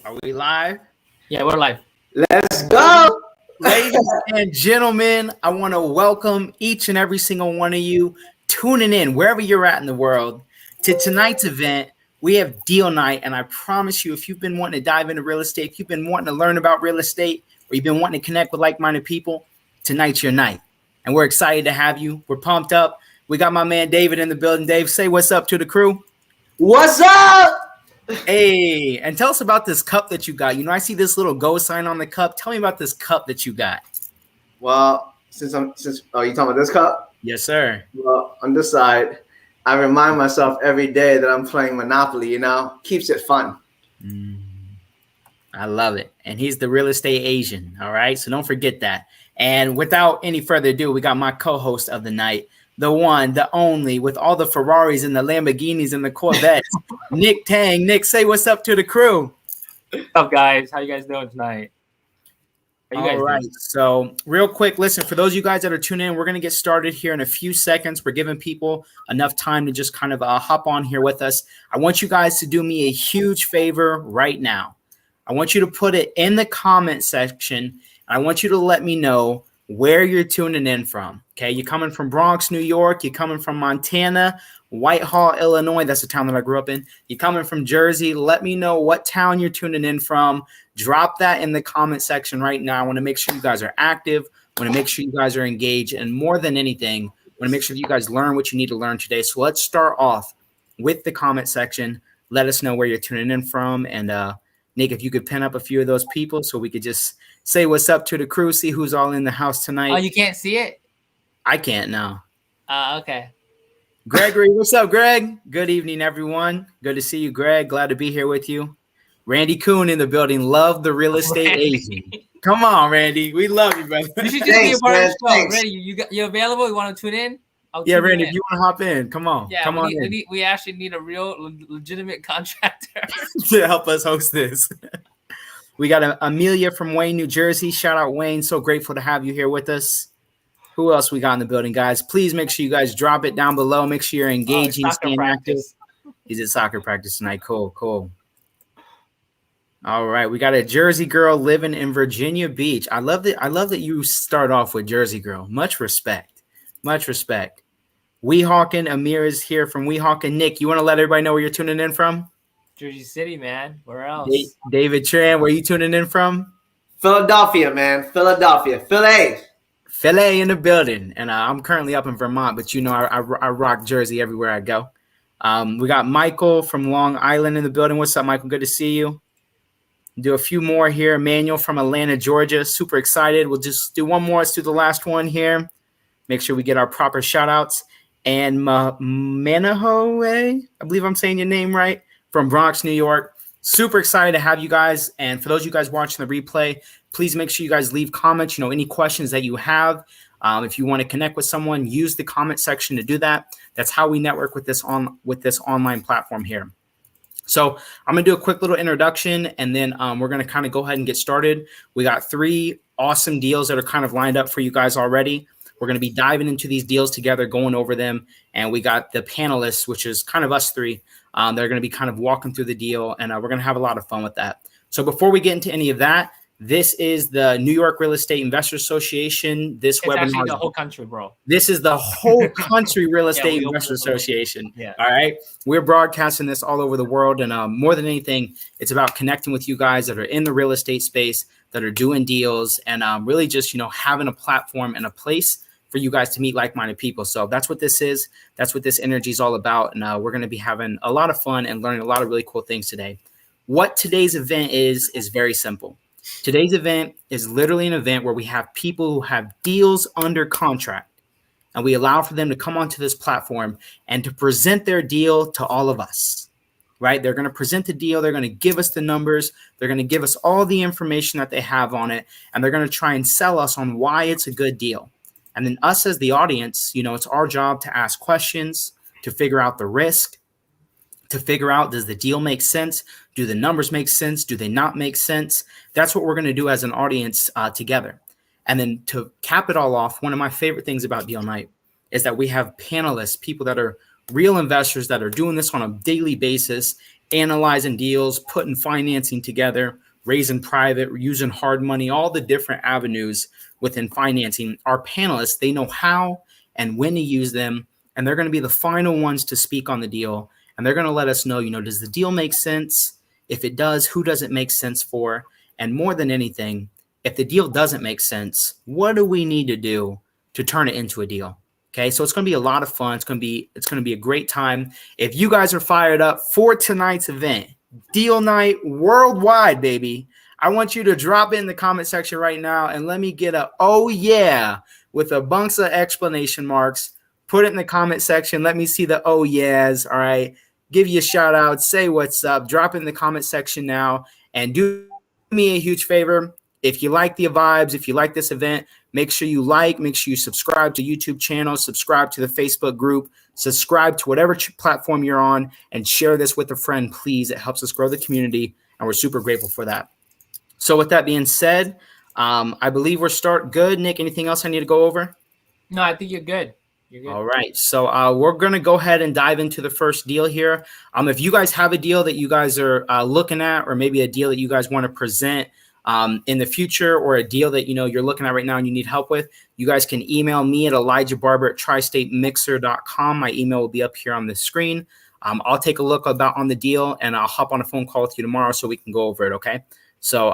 Are we live? Yeah, we're live. Let's go. Ladies and gentlemen, I want to welcome each and every single one of you tuning in wherever you're at in the world to tonight's event. We have deal night, and I promise you, if you've been wanting to dive into real estate, if you've been wanting to learn about real estate, or you've been wanting to connect with like-minded people, tonight's your night. And we're excited to have you. We're pumped up. We got my man David in the building. Dave, say what's up to the crew. What's up? Hey, and tell us about this cup that you got. You know, I see this little go sign on the cup. Tell me about this cup that you got. Well, you talking about this cup? Yes, sir. Well, on this side, I remind myself every day that I'm playing Monopoly, keeps it fun. I love it. And he's the real estate Asian. All right. So don't forget that. And without any further ado, we got my co-host of the night, the one, the only, with all the Ferraris and the Lamborghinis and the Corvettes, Nick Tang. Nick, say what's up to the crew. What's up, guys? How you guys doing tonight? All right. So real quick, listen, for those of you guys that are tuning in, we're going to get started here in a few seconds. We're giving people enough time to just kind of hop on here with us. I want you guys to do me a huge favor right now. I want you to put it in the comment section. I want you to let me know where you're tuning in from. Okay, you're coming from Bronx, New York. You're coming from Montana, Whitehall, Illinois. That's the town that I grew up in. You're coming from Jersey. Let me know what town you're tuning in from. Drop that in the comment section right now. I want to make sure you guys are active. I want to make sure you guys are engaged. And more than anything, I want to make sure that you guys learn what you need to learn today. So let's start off with the comment section. Let us know where you're tuning in from. And Nick, if you could pin up a few of those people so we could just say what's up to the crew, see who's all in the house tonight. Oh, you can't see it? I can't now. Okay. Gregory, what's up, Greg? Good evening, everyone. Good to see you, Greg. Glad to be here with you. Randy Kuhn in the building. Love the real estate agent. Come on, Randy. We love you, brother. You should just be a part of the show. Randy, you available? You want to tune in? Yeah, Randy, if you want to hop in, come on. Yeah, come on in. We actually need a real legitimate contractor to help us host this. We got Amelia from Wayne, New Jersey. Shout out, Wayne. So grateful to have you here with us. Who else we got in the building, guys? Please make sure you guys drop it down below. Make sure you're engaging, staying active. He's at soccer practice tonight. Cool. All right, we got a Jersey girl living in Virginia Beach. I love that you start off with Jersey girl. Much respect. Weehawken, Amir is here from Weehawken. Nick, you want to let everybody know where you're tuning in from? Jersey City, man. Where else? David Tran, where are you tuning in from? Philadelphia, man. Philadelphia. Philly in the building. And I'm currently up in Vermont, but you know I rock Jersey everywhere I go. We got Michael from Long Island in the building. What's up, Michael? Good to see you. Do a few more here. Emmanuel from Atlanta, Georgia. Super excited. We'll just do one more. Let's do the last one here. Make sure we get our proper shout-outs. And Manahoe, I believe I'm saying your name right, from Bronx, New York. Super excited to have you guys. And for those of you guys watching the replay, please make sure you guys leave comments. Any questions that you have. If you want to connect with someone, use the comment section to do that. That's how we network with this online platform here. So I'm going to do a quick little introduction, and then we're going to kind of go ahead and get started. We got 3 awesome deals that are kind of lined up for you guys already. We're going to be diving into these deals together, going over them. And we got the panelists, which is kind of us 3. They're going to be kind of walking through the deal, and we're going to have a lot of fun with that. So before we get into any of that, this is the New York Real Estate Investors Association. It's actually the whole country, bro. This is the whole country Real Estate Investors Association. Yeah. All right. We're broadcasting this all over the world. And more than anything, it's about connecting with you guys that are in the real estate space, that are doing deals, and really just, having a platform and a place for you guys to meet like-minded people. So that's what this is. That's what this energy is all about. And we're going to be having a lot of fun and learning a lot of really cool things today. What today's event is very simple. Today's event is literally an event where we have people who have deals under contract, and we allow for them to come onto this platform and to present their deal to all of us, right? They're going to present the deal. They're going to give us the numbers. They're going to give us all the information that they have on it, and they're going to try and sell us on why it's a good deal. And then us as the audience, it's our job to ask questions, to figure out the risk, to figure out, does the deal make sense? Do the numbers make sense? Do they not make sense? That's what we're going to do as an audience together. And then to cap it all off, one of my favorite things about Deal Night is that we have panelists, people that are real investors that are doing this on a daily basis, analyzing deals, putting financing together, raising private, using hard money, all the different avenues within financing. Our panelists, they know how and when to use them, and they're going to be the final ones to speak on the deal. And they're going to let us know, does the deal make sense? If it does, who does it make sense for? And more than anything, if the deal doesn't make sense, what do we need to do to turn it into a deal? Okay, so it's going to be a lot of fun. It's going to be a great time. If you guys are fired up for tonight's event, deal night worldwide, baby, I want you to drop it in the comment section right now and let me get a oh yeah with a bunch of exclamation marks. Put it in the comment section. Let me see the oh yeahs. All right, give you a shout out. Say what's up. Drop it in the comment section now, and do me a huge favor. If you like the vibes, if you like this event, make sure you make sure you subscribe to YouTube channel, subscribe to the Facebook group, subscribe to whatever platform you're on, and share this with a friend, please. It helps us grow the community, and we're super grateful for that. So with that being said, I believe we're good. Nick, anything else I need to go over? No, I think you're good. You're good. All right. So we're going to go ahead and dive into the first deal here. If you guys have a deal that you guys are looking at, or maybe a deal that you guys want to present in the future, or a deal that you're looking at right now and you need help with, you guys can email me at elijahbarber@tristatemixer.com. My email will be up here on the screen. I'll take a look on the deal, and I'll hop on a phone call with you tomorrow so we can go over it. Okay. So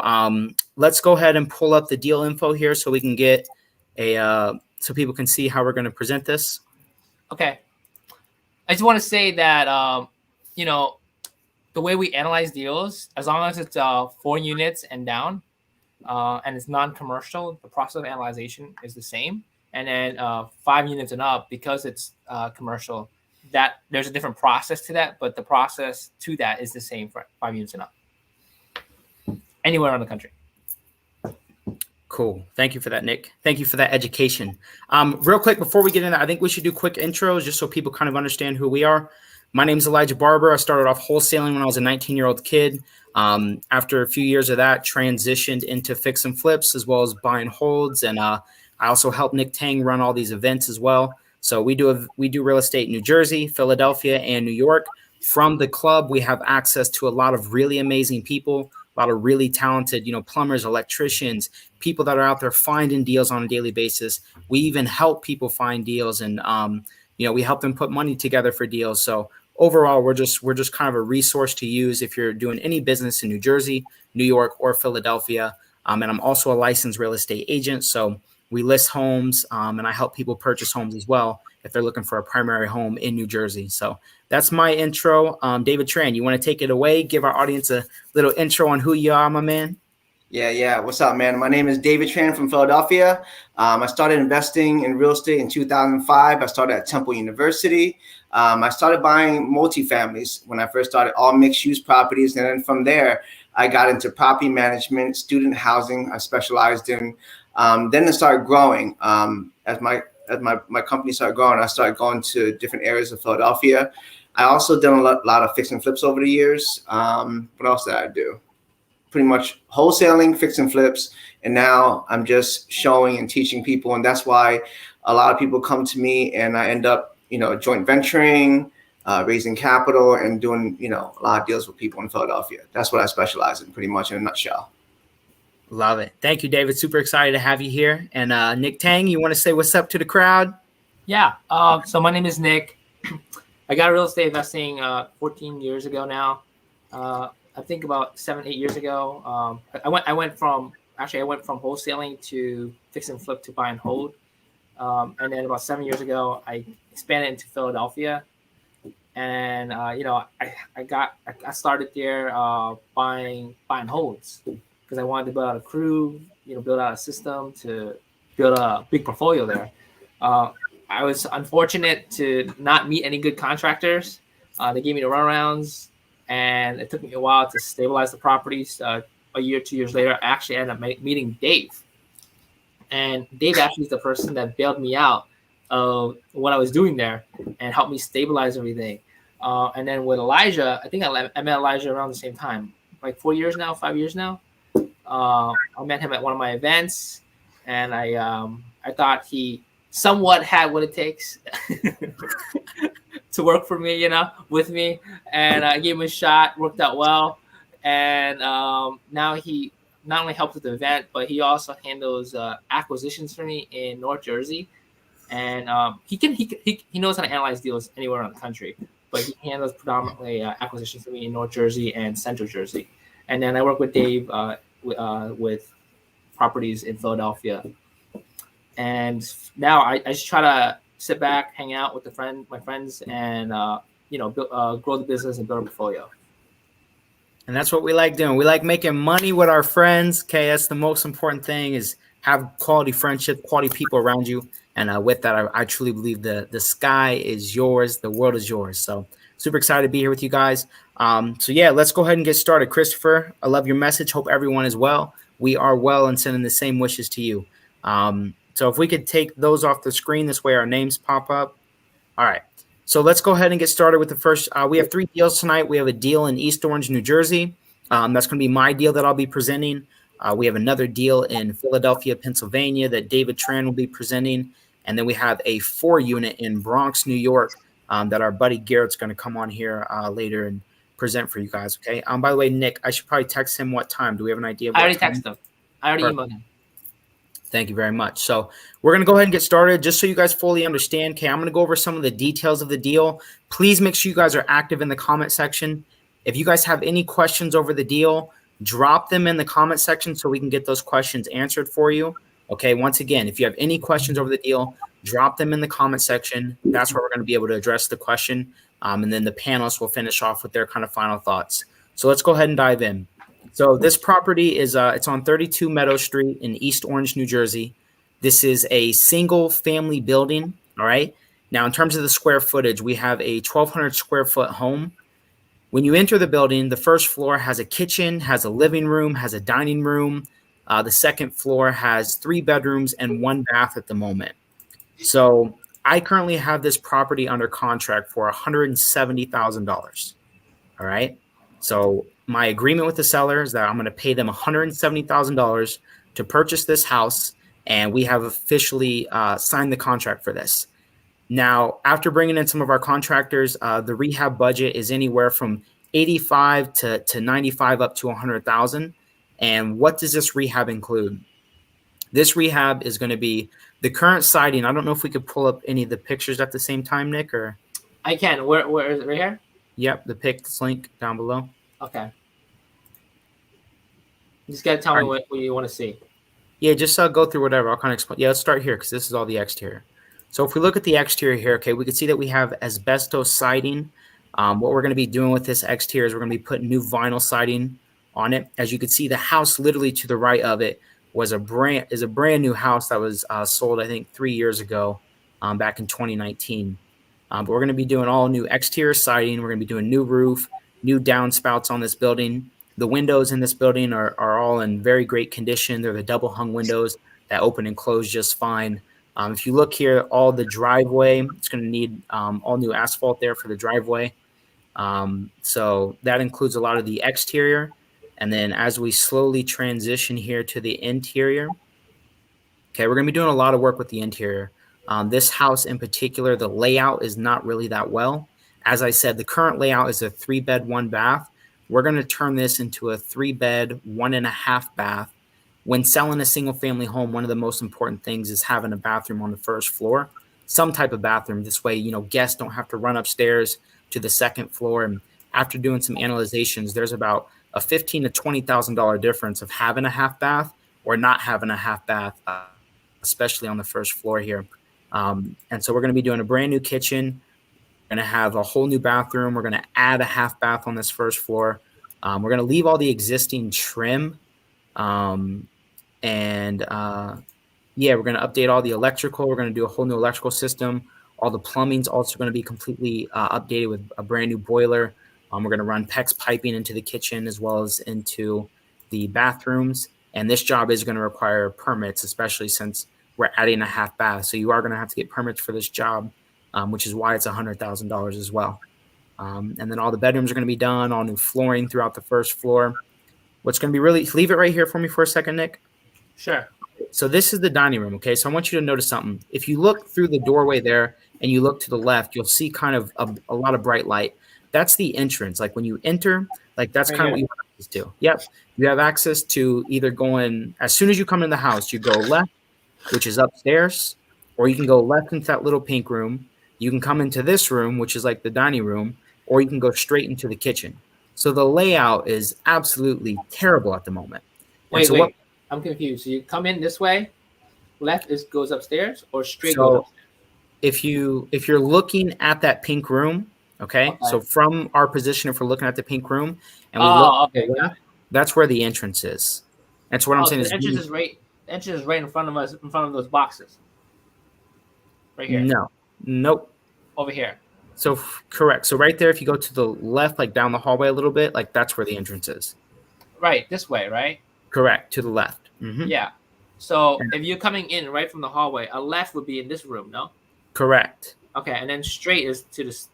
let's go ahead and pull up the deal info here so we can get so people can see how we're going to present this. Okay. I just want to say that, the way we analyze deals, as long as it's 4 units and down, and it's non-commercial, the process of analyzation is the same. And then 5 units and up, because it's commercial, that there's a different process to that, but the process to that is the same for 5 units and up, anywhere around the country. Cool. Thank you for that, Nick. Thank you for that education. Real quick, before we get into that, I think we should do quick intros just so people kind of understand who we are. My name is Elijah Barber. I started off wholesaling when I was a 19-year-old kid. After a few years of that, transitioned into fix and flips as well as buy and holds. And I also help Nick Tang run all these events as well. So we do real estate in New Jersey, Philadelphia, and New York. From the club, we have access to a lot of really amazing people, a lot of really talented, plumbers, electricians, people that are out there finding deals on a daily basis. We even help people find deals, and we help them put money together for deals. So overall, we're just kind of a resource to use if you're doing any business in New Jersey, New York, or Philadelphia. And I'm also a licensed real estate agent. So we list homes, and I help people purchase homes as well if they're looking for a primary home in New Jersey. So that's my intro. David Tran, you want to take it away? Give our audience a little intro on who you are, my man. Yeah. What's up, man? My name is David Tran from Philadelphia. I started investing in real estate in 2005. I started at Temple University. I started buying multifamilies when I first started, all mixed-use properties. And then from there, I got into property management, student housing. I specialized in. Then it started growing. As my company started growing, I started going to different areas of Philadelphia. I also done a lot of fix and flips over the years. What else did I do? Pretty much wholesaling, fix and flips. And now I'm just showing and teaching people. And that's why a lot of people come to me, and I end up, joint venturing, raising capital, and doing, a lot of deals with people in Philadelphia. That's what I specialize in, pretty much in a nutshell. Love it. Thank you, David. Super excited to have you here. And Nick Tang, you want to say what's up to the crowd? Yeah. So my name is Nick. I got real estate investing 14 years ago now. I think about 7-8 years ago. I went from wholesaling to fix and flip to buy and hold. And then about 7 years ago, I expanded into Philadelphia. And I started there buying and holds, because I wanted to build out a crew, build out a system to build a big portfolio there. I was unfortunate to not meet any good contractors. They gave me the runarounds, and it took me a while to stabilize the properties. A year, 2 years later, I actually ended up meeting Dave. And Dave actually is the person that bailed me out of what I was doing there and helped me stabilize everything. And then with Elijah, I think I met Elijah around the same time, like 5 years now. I met him at one of my events, and I thought he somewhat had what it takes to work for me, with me, and I gave him a shot. Worked out well, and now he not only helps with the event, but he also handles acquisitions for me in North Jersey. And he knows how to analyze deals anywhere around the country, but he handles predominantly acquisitions for me in North Jersey and Central Jersey. And then I work with Dave with properties in Philadelphia. And now I just try to sit back, hang out with my friends, and grow the business and build a portfolio. And that's what we like doing. We like making money with our friends. Okay, that's the most important thing, is have quality friendship, quality people around you. And with that, I truly believe the sky is yours. The world is yours. So super excited to be here with you guys. So yeah, let's go ahead and get started. Christopher, I love your message. Hope everyone is well. We are well and sending the same wishes to you. So if we could take those off the screen, this way our names pop up. All right. So let's go ahead and get started with the first. We have 3 deals tonight. We have a deal in East Orange, New Jersey. That's going to be my deal that I'll be presenting. We have another deal in Philadelphia, Pennsylvania that David Tran will be presenting. And then we have a 4-unit in Bronx, New York that our buddy Garrett's going to come on here later and present for you guys. Okay. By the way, Nick, I should probably text him what time. Do we have an idea? I already texted him. I already emailed him. Thank you very much. So we're going to go ahead and get started just so you guys fully understand. Okay, I'm going to go over some of the details of the deal. Please make sure you guys are active in the comment section. If you guys have any questions over the deal, drop them in the comment section so we can get those questions answered for you. Okay, once again, if you have any questions over the deal, drop them in the comment section. That's where we're going to be able to address the question. And then the panelists will finish off with their kind of final thoughts. So let's go ahead and dive in. So this property is it's on 32 Meadow Street in East Orange, New Jersey. This is a single family building. All right. Now, in terms of the square footage, we have a 1,200 square foot home. When you enter the building, the first floor has a kitchen, has a living room, has a dining room. The second floor has 3 bedrooms and 1 bath at the moment. So I currently have this property under contract for $170,000. All right. So my agreement with the seller is that I'm going to pay them $170,000 to purchase this house, and we have officially signed the contract for this. Now, after bringing in some of our contractors, the rehab budget is anywhere from 85 to 95 up to 100,000. And what does this rehab include? This rehab is going to be the current siding. I don't know if we could pull up any of the pictures at the same time, Nick, or I can. Where is it? Right here? Yep, the pics link down below. Okay. You just gotta tell me what you want to see. Yeah, just go through whatever. I'll kind of explain. Yeah, let's start here because this is all the exterior. So if we look at the exterior here, okay, we can see that we have asbestos siding. What we're going to be doing with this exterior is we're going to be putting new vinyl siding on it. As you can see, the house literally to the right of it is a brand new house that was sold, I think, 3 years ago, back in 2019. But we're going to be doing all new exterior siding. We're going to be doing new roof, new downspouts on this building. The windows in this building are all in very great condition. They're the double hung windows that open and close just fine. If you look here, all the driveway, it's going to need all new asphalt there for the driveway. So that includes a lot of the exterior. And then as we slowly transition here to the interior, okay, we're going to be doing a lot of work with the interior. This house in particular, the layout is not really that well. As I said, the current layout is a 3-bed, 1 bath. We're going to turn this into a 3-bed, 1.5 bath. When selling a single family home, one of the most important things is having a bathroom on the first floor, some type of bathroom. This way, guests don't have to run upstairs to the second floor. And after doing some analyzations, there's about a $15,000 to $20,000 difference of having a half bath or not having a half bath, especially on the first floor here. And so we're going to be doing a brand new kitchen. We're going to have a whole new bathroom. We're going to add a half bath on this first floor. We're going to leave all the existing trim. We're going to update all the electrical. We're going to do a whole new electrical system. All the plumbing's also going to be completely updated with a brand new boiler. We're going to run PEX piping into the kitchen as well as into the bathrooms. And this job is going to require permits, especially since we're adding a half bath. So you are going to have to get permits for this job, which is why it's $100,000 as well. And then all the bedrooms are going to be done, all new flooring throughout the first floor. What's going to be leave it right here for me for a second, Nick. Sure. So this is the dining room. Okay. So I want you to notice something. If you look through the doorway there and you look to the left, you'll see kind of a lot of bright light. That's the entrance. Like when you enter, like that's Right kind of what here. you have access to. Yep. You have access to either going as soon as you come in the house, you go left, which is upstairs, or you can go left into that little pink room. You can come into this room, which is like the dining room, or you can go straight into the kitchen. So the layout is absolutely terrible at the moment. And Wait, so what wait. I'm confused. So you come in this way, left is goes upstairs, or straight goes so upstairs? if you're looking at that pink room, okay, Okay. so from our position, if we're looking at the pink room and we look Oh, to okay, the got left, it. that's where the entrance is. That's what I'm Oh, saying so is the entrance is right. The entrance is right in front of us, in front of those boxes. Right here, no, nope. over here. So correct. So right there, if you go to the left, like down the hallway a little bit, like that's where the entrance is. Right, this way, right? Correct, to the left. Mm-hmm. Yeah. So if you're coming in right from the hallway, a left would be in this room, no? Correct. Okay, and then straight is to this.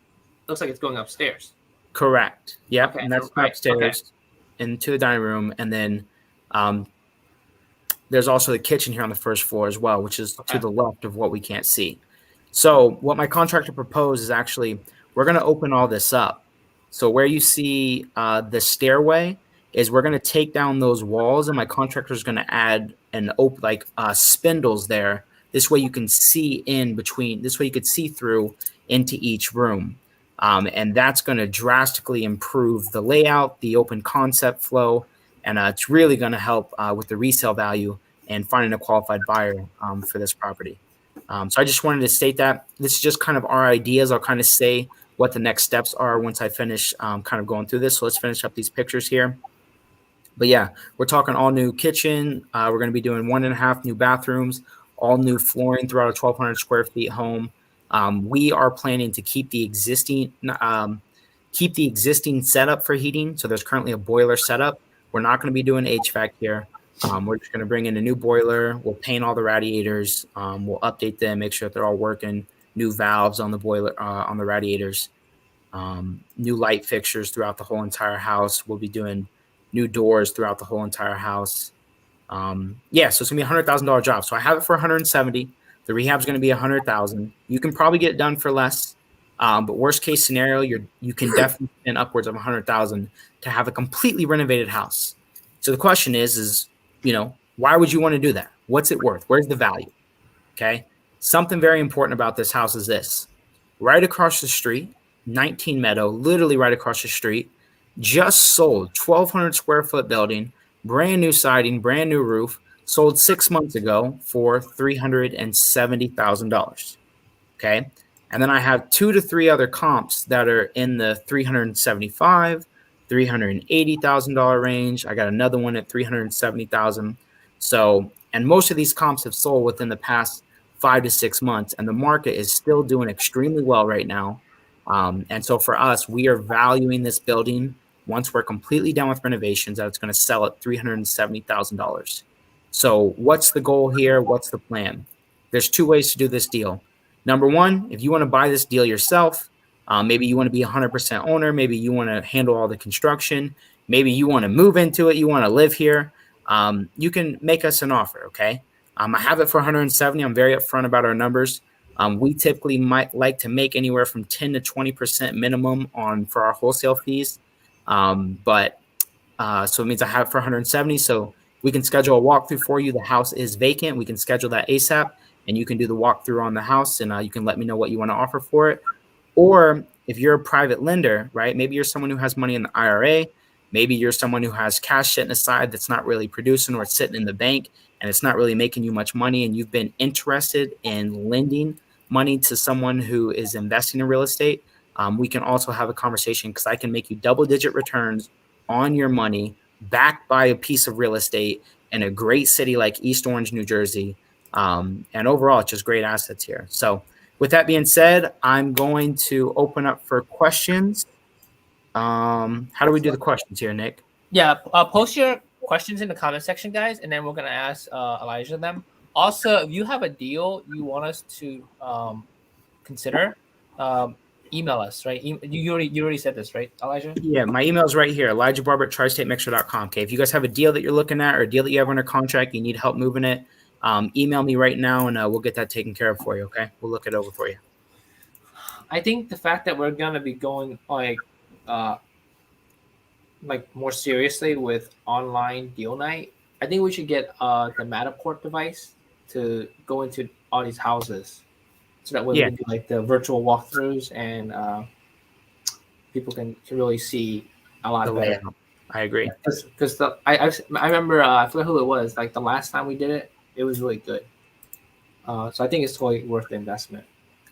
Looks like it's going upstairs. Correct. Yep. Okay, And that's right. Okay, upstairs into the dining room. And then um, there's also the kitchen here on the first floor as well, which is to okay, the left of what we can't see. So what my contractor proposed is actually we're going to open all this up. So where you see the stairway is we're going to take down those walls, and my contractor is going to add an spindles there. This way you can see in between. This way you could see through into each room, and that's going to drastically improve the layout, the open concept flow, and it's really going to help with the resale value and finding a qualified buyer for this property. So I just wanted to state that this is just kind of our ideas. I'll kind of say what the next steps are once I finish kind of going through this. So let's finish up these pictures here. But yeah, we're talking all new kitchen. We're going to be doing 1.5 new bathrooms, all new flooring throughout a 1,200 square feet home. We are planning to keep the existing setup for heating. So there's currently a boiler setup. We're not going to be doing HVAC here. We're just going to bring in a new boiler. We'll paint all the radiators. We'll update them, make sure that they're all working. New valves on the boiler, on the radiators. New light fixtures throughout the whole entire house. We'll be doing new doors throughout the whole entire house. Yeah, so it's gonna be $100,000 job. So I have it for 170. The rehab's gonna be 100,000. You can probably get it done for less, but worst case scenario, you can definitely spend upwards of 100,000 to have a completely renovated house. So the question is why would you want to do that? What's it worth? Where's the value? Okay, something very important about this house is this: right across the street, 19 Meadow, literally right across the street, just sold 1,200 square foot building, brand new siding, brand new roof, sold 6 months ago for $370,000. Okay. And then I have 2 to 3 other comps that are in the $375,000, $380,000 range. I got another one at $370,000. So, and most of these comps have sold within the past 5 to 6 months, and the market is still doing extremely well right now. And so for us, we are valuing this building once we're completely done with renovations that it's going to sell at $370,000. So what's the goal here? What's the plan? There's 2 ways to do this deal. Number one, if you want to buy this deal yourself, maybe you want to be 100% owner, maybe you want to handle all the construction, maybe you want to move into it, you want to live here, you can make us an offer, okay? I have it for 170. I'm very upfront about our numbers. We typically might like to make anywhere from 10 to 20% minimum for our wholesale fees. So it means I have it for 170. So we can schedule a walkthrough for you. The house is vacant. We can schedule that ASAP, and you can do the walkthrough on the house, and you can let me know what you want to offer for it. Or if you're a private lender, right? Maybe you're someone who has money in the IRA. Maybe you're someone who has cash sitting aside that's not really producing, or it's sitting in the bank and it's not really making you much money, and you've been interested in lending money to someone who is investing in real estate. We can also have a conversation, because I can make you double-digit returns on your money backed by a piece of real estate in a great city like East Orange, New Jersey. And overall, it's just great assets here. So with that being said, I'm going to open up for questions. How do we do the questions here, Nick? Yeah, post your questions in the comment section, guys, and then we're gonna ask Elijah them. Also, if you have a deal you want us to consider, email us. Right? You already said this, right, Elijah? Yeah, my email is right here, ElijahBarber@tristatemixer.com. Okay, if you guys have a deal that you're looking at, or a deal that you have under contract, you need help moving it, email me right now, and we'll get that taken care of for you. Okay, we'll look it over for you. I think the fact that we're gonna be going uh, like more seriously with online deal night, I think we should get the Matterport device to go into all these houses, so that way we Yeah, can do like the virtual walkthroughs and people can really see a the lot better. layout. I agree. Because I remember I forget who it was. Like the last time we did it, it was really good. So I think it's totally worth the investment.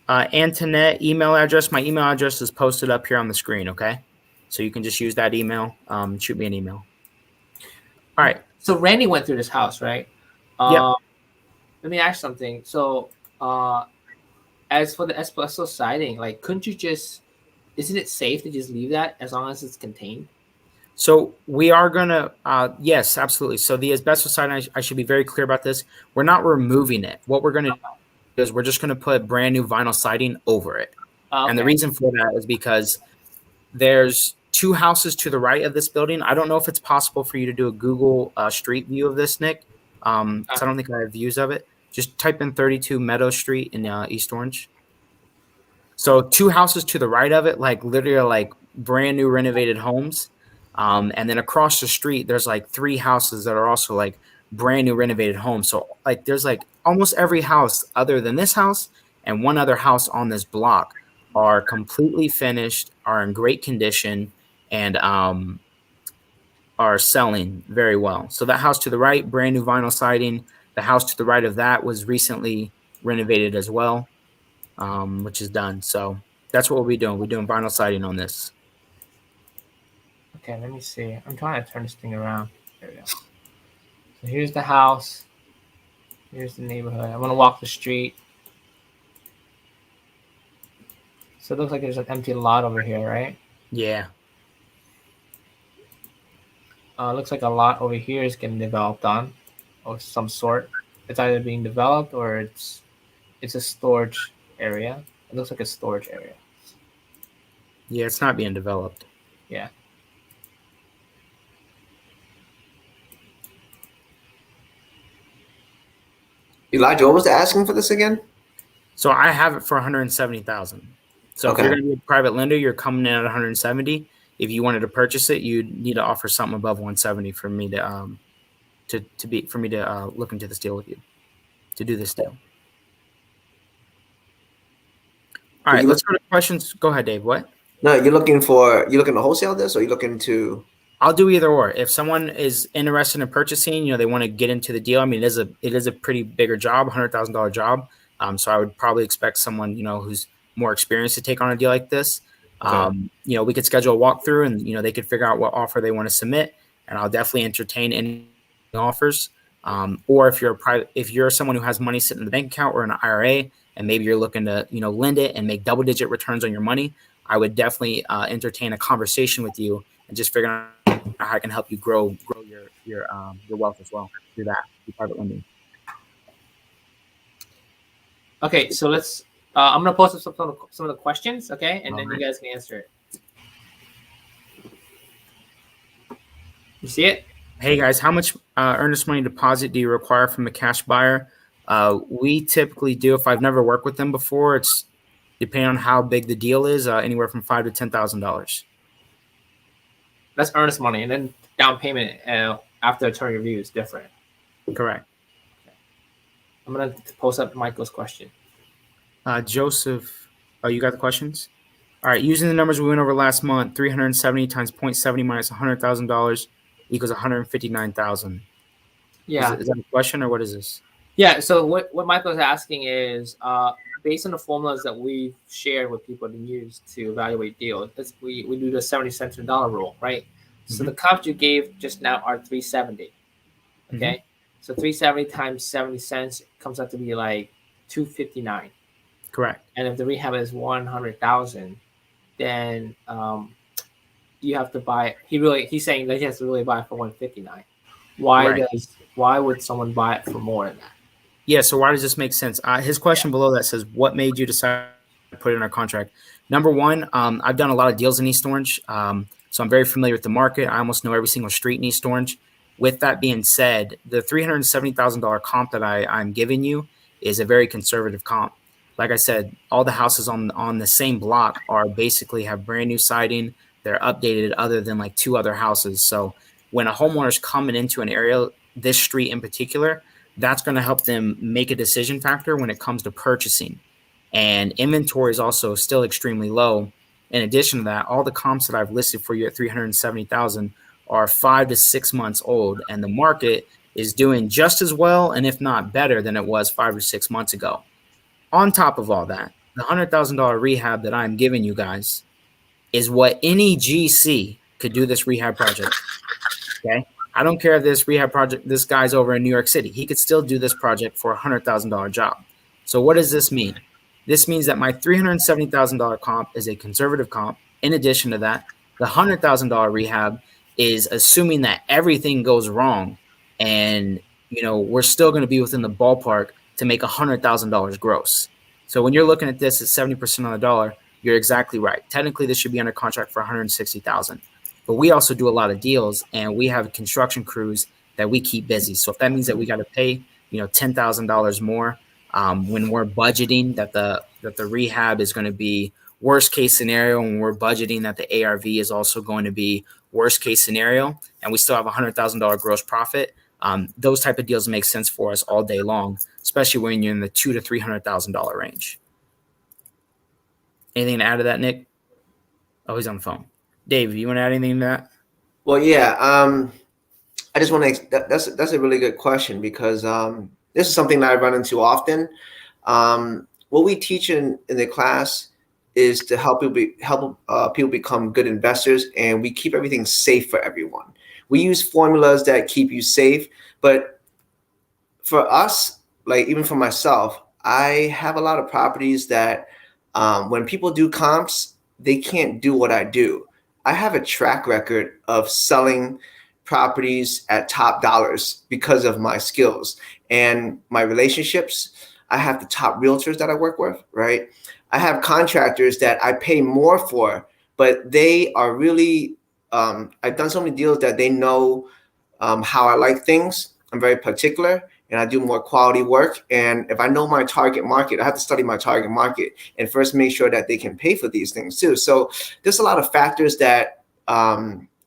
Antoinette email address. My email address is posted up here on the screen. Okay, so you can just use that email. Shoot me an email. All right. So Randy went through this house, right? Yep. Let me ask something. So as for the asbestos siding, like couldn't you just? Isn't it safe to just leave that as long as it's contained? So we are gonna, yes, absolutely. So the asbestos siding, I should be very clear about this. We're not removing it. What we're gonna do is we're just gonna put brand new vinyl siding over it. Okay. And the reason for that is because there's two houses to the right of this building. I don't know if it's possible for you to do a Google Street view of this, Nick. So I don't think I have views of it. Just type in 32 Meadow Street in East Orange. So two houses to the right of it, like literally like brand new renovated homes. And then across the street, there's like three houses that are also like brand new renovated homes. So like there's like almost every house other than this house and one other house on this block are completely finished, are in great condition, and are selling very well. So that house to the right, brand new vinyl siding. The house to the right of that was recently renovated as well, which is done. So that's what we'll be doing. We're doing vinyl siding on this. Okay, let me see. I'm trying to turn this thing around. There we go. So here's the house. Here's the neighborhood. I'm gonna walk the street. So it looks like there's an empty lot over here, right? Yeah. Looks like a lot over here is getting developed on, of some sort. It's either being developed or it's a storage area. It looks like a storage area. Yeah, it's not being developed. Yeah. Elijah, what was the asking for this again? So I have it for 170,000. So Okay. if you're going to be a private lender, you're coming in at 170. If you wanted to purchase it, you'd need to offer something above 170 for me to look into this deal with you, to do this deal. All right, let's go to questions. Go ahead, Dave. What? No, you're looking to wholesale this, or you're looking to? I'll do either or. If someone is interested in purchasing, they want to get into the deal. I mean, it is a pretty bigger job, $100,000 job. So I would probably expect someone, who's more experienced to take on a deal like this. Okay. We could schedule a walkthrough, and they could figure out what offer they want to submit, and I'll definitely entertain any offers. Or if you're someone who has money sitting in the bank account or in an IRA, and maybe you're looking to lend it and make double-digit returns on your money, I would definitely entertain a conversation with you and just figure out how I can help you grow your wealth as well through that, through private lending. Okay, so let's. I'm gonna post some of the questions, okay, and then Alright. you guys can answer it. You see it? Hey guys, how much earnest money deposit do you require from a cash buyer? We typically do. If I've never worked with them before, it's depending on how big the deal is, anywhere from $5,000 to $10,000. That's earnest money, and then down payment after attorney review is different. Correct. I'm gonna post up Michael's question. Joseph, you got the questions? All right, using the numbers we went over last month, 370 times 0.70 minus $100,000 equals 159,000. Yeah. Is that a question or what is this? Yeah. So what Michael's asking is, based on the formulas that we've shared with people to use to evaluate deals, we do the 70 cents to dollar rule, right? So the comps you gave just now are 370. Okay. So 370 times 70 cents comes out to be like 259. Correct. And if the rehab is 100,000, then you have to buy. He's saying that he has to really buy it for 159. Why would someone buy it for more than that? Yeah. So why does this make sense? His question below that says, "What made you decide to put it in our contract?" Number one, I've done a lot of deals in East Orange, so I'm very familiar with the market. I almost know every single street in East Orange. With that being said, the $370,000 comp that I'm giving you is a very conservative comp. Like I said, all the houses on the same block are basically have brand new siding. They're updated other than like 2 other houses. So when a homeowner's coming into an area, this street in particular, that's going to help them make a decision factor when it comes to purchasing. And inventory is also still extremely low. In addition to that, all the comps that I've listed for you at 370,000 are 5 to 6 months old, and the market is doing just as well, and if not better than it was 5 or 6 months ago. On top of all that, the $100,000 rehab that I'm giving you guys is what any GC could do this rehab project. Okay. I don't care if this guy's over in New York City. He could still do this project for a $100,000 job. So what does this mean? This means that my $370,000 comp is a conservative comp. In addition to that, the $100,000 rehab is assuming that everything goes wrong, and we're still going to be within the ballpark to make $100,000 gross. So when you're looking at this at 70% on the dollar, you're exactly right. Technically, this should be under contract for $160,000. But we also do a lot of deals, and we have construction crews that we keep busy. So if that means that we got to pay, $10,000 more when we're budgeting that the rehab is going to be worst case scenario, and we're budgeting that the ARV is also going to be worst case scenario, and we still have $100,000 gross profit. Those type of deals make sense for us all day long, especially when you're in the $200,000 to $300,000 range. Anything to add to that, Nick? Oh, he's on the phone. Dave, you want to add anything to that? Well, yeah. I just want to. That's a really good question, because this is something that I run into often. What we teach in the class is to help people become good investors, and we keep everything safe for everyone. We use formulas that keep you safe, but for us, like even for myself, I have a lot of properties that when people do comps, they can't do what I do. I have a track record of selling properties at top dollars because of my skills and my relationships. I have the top realtors that I work with, right? I have contractors that I pay more for, but they are really, I've done so many deals that they know how I like things. I'm very particular, and I do more quality work. And if I know my target market, I have to study my target market and first make sure that they can pay for these things too. So there's a lot of factors that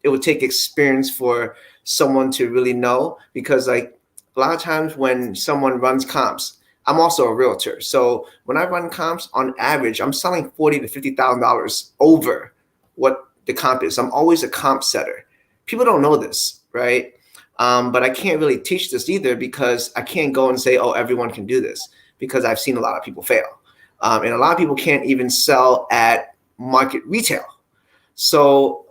it would take experience for someone to really know, because like a lot of times when someone runs comps, I'm also a realtor. So when I run comps, on average, I'm selling $40,000 to $50,000 over what the comp is. I'm always a comp setter. People don't know this, right? But I can't really teach this either, because I can't go and say, oh, everyone can do this, because I've seen a lot of people fail. And a lot of people can't even sell at market retail. So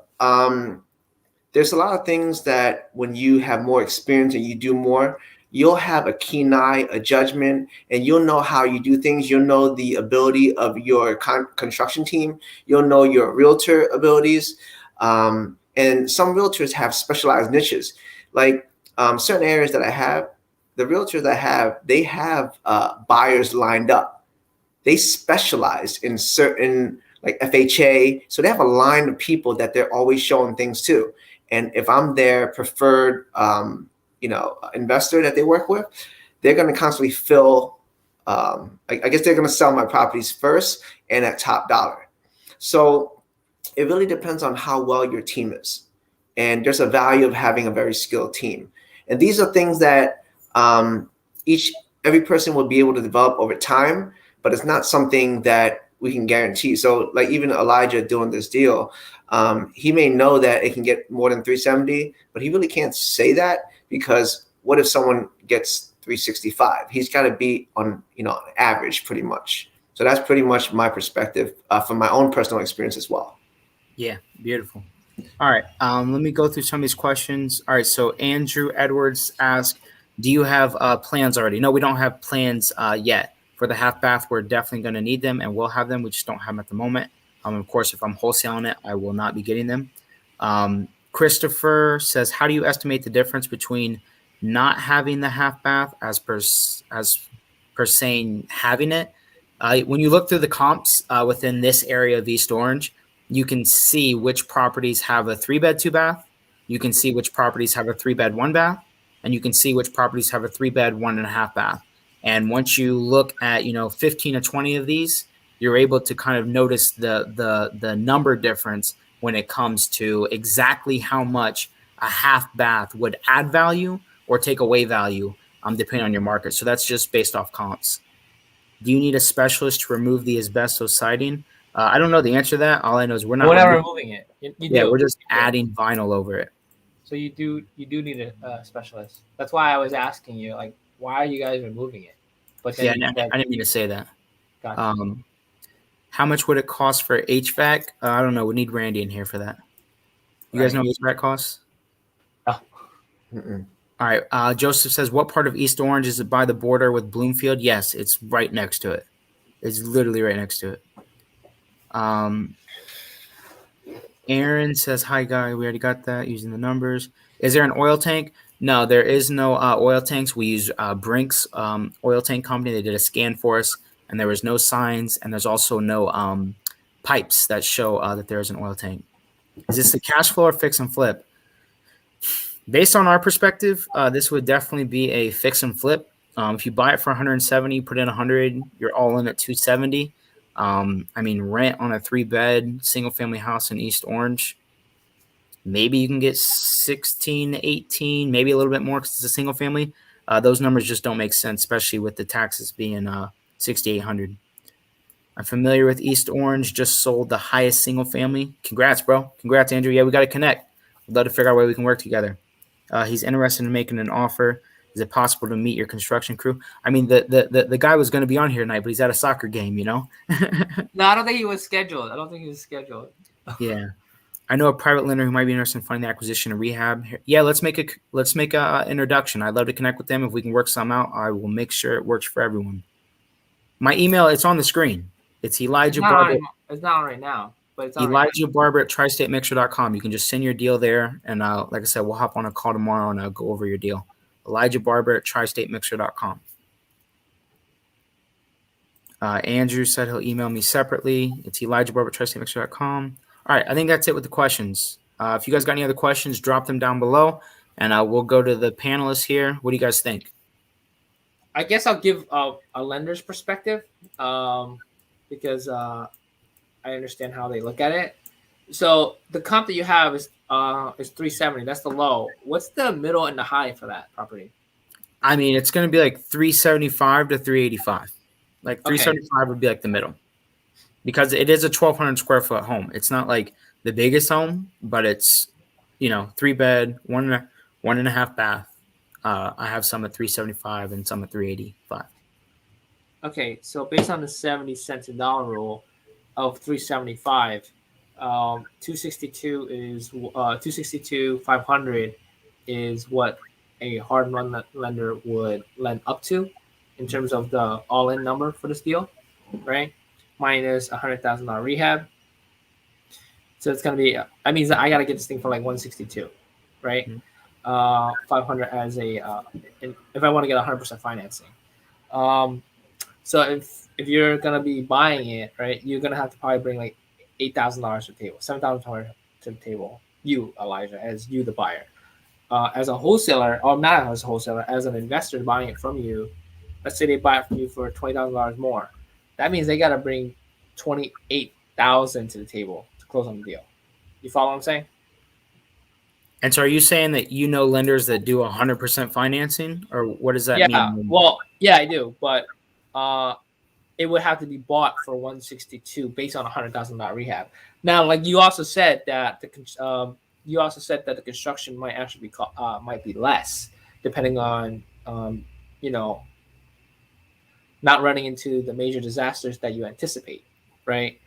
there's a lot of things that when you have more experience and you do more, you'll have a keen eye, a judgment, and you'll know how you do things. You'll know the ability of your construction team. You'll know your realtor abilities. And some realtors have specialized niches. Like certain areas that I have, the realtors I have, they have buyers lined up. They specialize in certain, like FHA. So they have a line of people that they're always showing things to. And if I'm their preferred investor that they work with, they're going to constantly fill. I guess they're going to sell my properties first and at top dollar. So it really depends on how well your team is. And there's a value of having a very skilled team. And these are things that every person will be able to develop over time, but it's not something that we can guarantee. So like even Elijah doing this deal, he may know that it can get more than 370, but he really can't say that, because what if someone gets 365? He's got to be on, average pretty much. So that's pretty much my perspective from my own personal experience as well. Yeah, beautiful. All right, let me go through some of these questions. All right, so Andrew Edwards asked, do you have plans already? No, we don't have plans yet. For the half bath, we're definitely going to need them, and we'll have them. We just don't have them at the moment. Of course, if I'm wholesaling it, I will not be getting them. Christopher says, how do you estimate the difference between not having the half bath as per saying having it? When you look through the comps within this area of East Orange, you can see which properties have a 3-bed, 2-bath. you can see which properties have a 3-bed, 1-bath, and you can see which properties have a 3-bed, 1.5-bath. And once you look at 15 or 20 of these, you're able to kind of notice the number difference when it comes to exactly how much a half bath would add value or take away value, depending on your market. So that's just based off comps. Do you need a specialist to remove the asbestos siding? I don't know the answer to that. All I know is we're not removing it. We're just adding vinyl over it. So you do need a specialist. That's why I was asking you, like, why are you guys removing it? But then I didn't mean to say that. Gotcha. How much would it cost for HVAC? I don't know. We need Randy in here for that. You guys know what HVAC costs? Oh. All right. Joseph says, what part of East Orange is it by the border with Bloomfield? Yes, it's right next to it. It's literally right next to it. Aaron says, hi, guy. We already got that using the numbers. Is there an oil tank? No, there is no oil tanks. We use Brink's oil tank company. They did a scan for us, and there was no signs, and there's also no pipes that show that there is an oil tank. Is this a cash flow or fix and flip? Based on our perspective, this would definitely be a fix and flip. If you buy it for 170, put in 100, you're all in at 270. Rent on a 3-bed single family house in East Orange, maybe you can get 16, 18, maybe a little bit more because it's a single family. Those numbers just don't make sense, especially with the taxes being 6,800. I'm familiar with East Orange, just sold the highest single family. Congrats, bro. Congrats, Andrew. Yeah, we got to connect. We'd love to figure out a way we can work together. He's interested in making an offer. Is it possible to meet your construction crew? I mean, the guy was going to be on here tonight, but he's at a soccer game, No, I don't think he was scheduled. Yeah. I know a private lender who might be interested in funding the acquisition and rehab. Yeah, let's make a introduction. I'd love to connect with them. If we can work some out, I will make sure it works for everyone. My email, it's on the screen. It's Elijah Barber. It's not on right now, but it's on Elijah Barber at tristatemixer.com. You can just send your deal there, and like I said, we'll hop on a call tomorrow and I'll go over your deal. Elijah Barber at tristatemixer.com. Andrew said he'll email me separately. It's Elijah Barber at tristatemixer.com. All right, I think that's it with the questions. If you guys got any other questions, drop them down below, and we'll go to the panelists here. What do you guys think? I guess I'll give a lender's perspective because I understand how they look at it. So the comp that you have is 370. That's the low. What's the middle and the high for that property? I mean, it's going to be like 375 to 385. Like 375 would be like the middle, because it is a 1,200 square foot home. It's not like the biggest home, but it's 3-bed, 1.5 bath. I have some at 375 and some at 385. Okay, so based on the 70 cents a dollar rule of 375, 262 is 500 is what a hard run lender would lend up to in terms of the all-in number for this deal, right? Minus $100,000 rehab. So it's gonna be. That means that I gotta get this thing for like 162, right? Mm-hmm. 500 as if I want to get 100% financing. So if you're gonna be buying it, right, you're gonna have to probably bring like $8,000 to the table, $7,000 to the table. You, Elijah, as you the buyer, as a wholesaler, or not as a wholesaler, as an investor buying it from you. Let's say they buy it from you for $20,000 more. That means they gotta bring $28,000 to the table to close on the deal. You follow what I'm saying? And so, are you saying that lenders that do 100% financing, or what does that mean? Yeah, well, yeah, I do, but it would have to be bought for 162 based on $100,000 rehab. Now, like you also said that the construction might actually be might be less, depending on not running into the major disasters that you anticipate, right?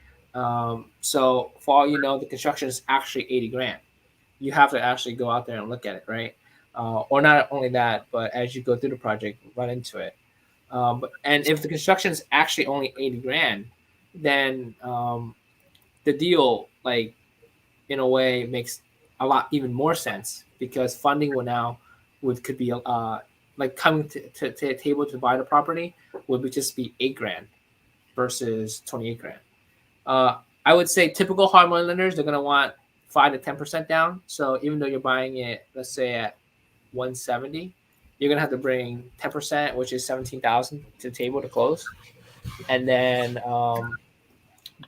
So for all you know, the construction is actually $80,000. You have to actually go out there and look at it, right? Or not only that, but as you go through the project, run into it. And if the construction is actually only $80,000, then the deal, like in a way, makes a lot even more sense, because funding could be like coming to the table to buy the property would just be $8,000 versus $28,000. I would say typical hard money lenders, they're gonna want 5 to 10% down. So even though you're buying it, let's say at 170, you're gonna have to bring 10%, which is 17,000 to the table to close, and then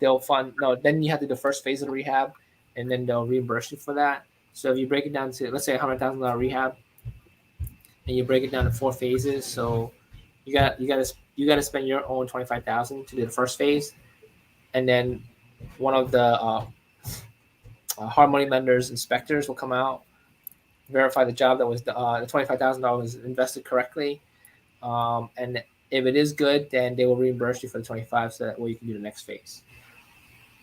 they'll fund. No, then you have to do the first phase of the rehab, and then they'll reimburse you for that. So if you break it down to, let's say, $100,000 rehab, and you break it down to 4 phases, so you got to spend your own 25,000 to do the first phase, and then one of the hard money lenders inspectors will come out, verify the job that was the $25,000 invested correctly, and if it is good, then they will reimburse you for the 25, so that way you can do the next phase.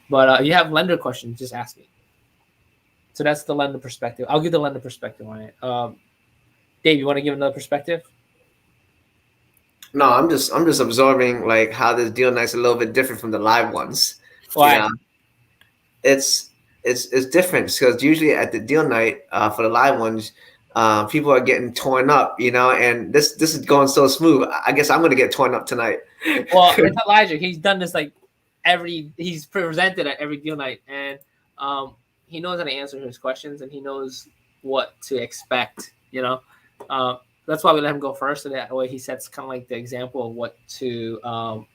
But if you have lender questions, just ask me. So that's the lender perspective. I'll give the lender perspective on it. Dave, you want to give another perspective? No, I'm just absorbing like how this deal night's a little bit different from the live ones. Why? You know, it's different because usually at the deal night for the live ones, people are getting torn up, you know, and this is going so smooth. I guess I'm gonna get torn up tonight. Well, it's Elijah. He's done this like he's presented at every deal night, and he knows how to answer his questions, and he knows what to expect, you know. That's why we let him go first, so that way he sets kind of like the example of what to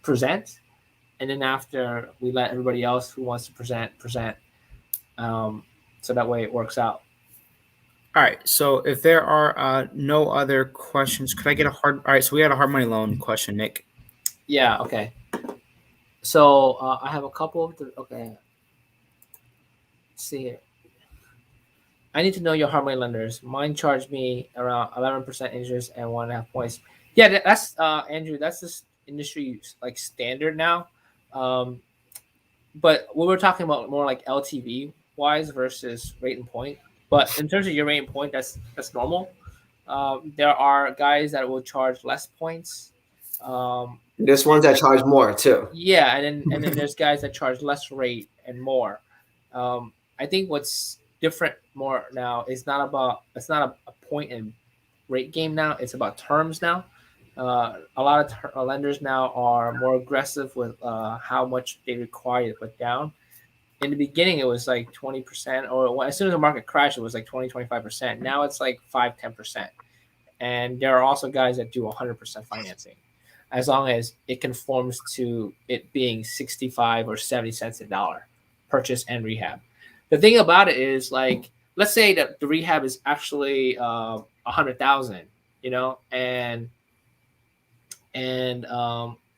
present, and then after we let everybody else who wants to present, so that way it works out. All right. So if there are no other questions, could I get all right. So we had a hard money loan question, Nick. Yeah. Okay. So I have a couple of okay. Let's see here. I need to know your hard money lenders. Mine charged me around 11% interest and 1.5 points. Yeah, that's Andrew. That's this industry like standard now. But we were talking about more like LTV wise versus rate and point. But in terms of your rate and point, that's normal. There are guys that will charge less points. There's ones that charge more too. Yeah, and then there's guys that charge less rate and more. I think what's different more now is not a point and rate game now. It's about terms now. A lot of lenders now are more aggressive with how much they require you to put down. In the beginning, it was like 20%, or as soon as the market crashed, it was like 20-25%. Now it's like 5-10%. And there are also guys that do 100% financing, as long as it conforms to it being 65 or 70 cents a dollar, purchase and rehab. The thing about it is, like, let's say that the rehab is actually 100,000, you know, and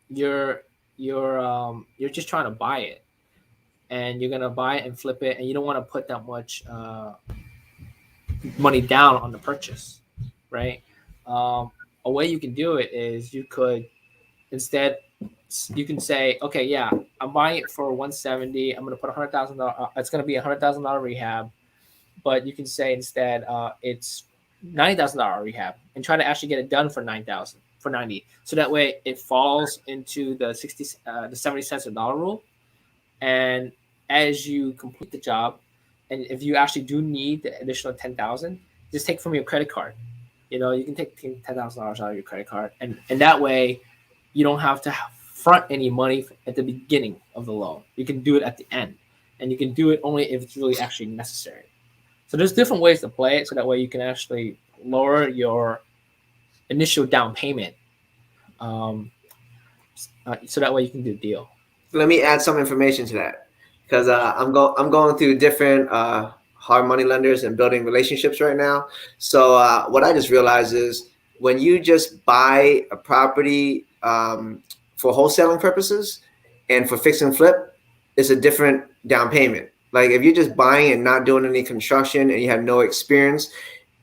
you're just trying to buy it, and you're gonna buy it and flip it, and you don't want to put that much money down on the purchase, right? A way you can do it is you could instead you can say, okay, yeah, I'm buying it for 170. I'm gonna put $100,000. It's gonna be $100,000 rehab, but you can say instead it's $90,000 rehab, and try to actually get it done for $90. So that way it falls into the 70 cents a dollar rule. And as you complete the job, and if you actually do need the additional 10,000, just take from your credit card. You know, you can take $10,000 out of your credit card, and that way you don't have to front any money at the beginning of the loan. You can do it at the end, and you can do it only if it's really actually necessary. So there's different ways to play it, so that way you can actually lower your initial down payment, so that way you can do the deal. Let me add some information to that, because I'm going through different hard money lenders and building relationships right now. So what I just realized is when you just buy a property for wholesaling purposes and for fix and flip, it's a different down payment. Like if you're just buying and not doing any construction and you have no experience,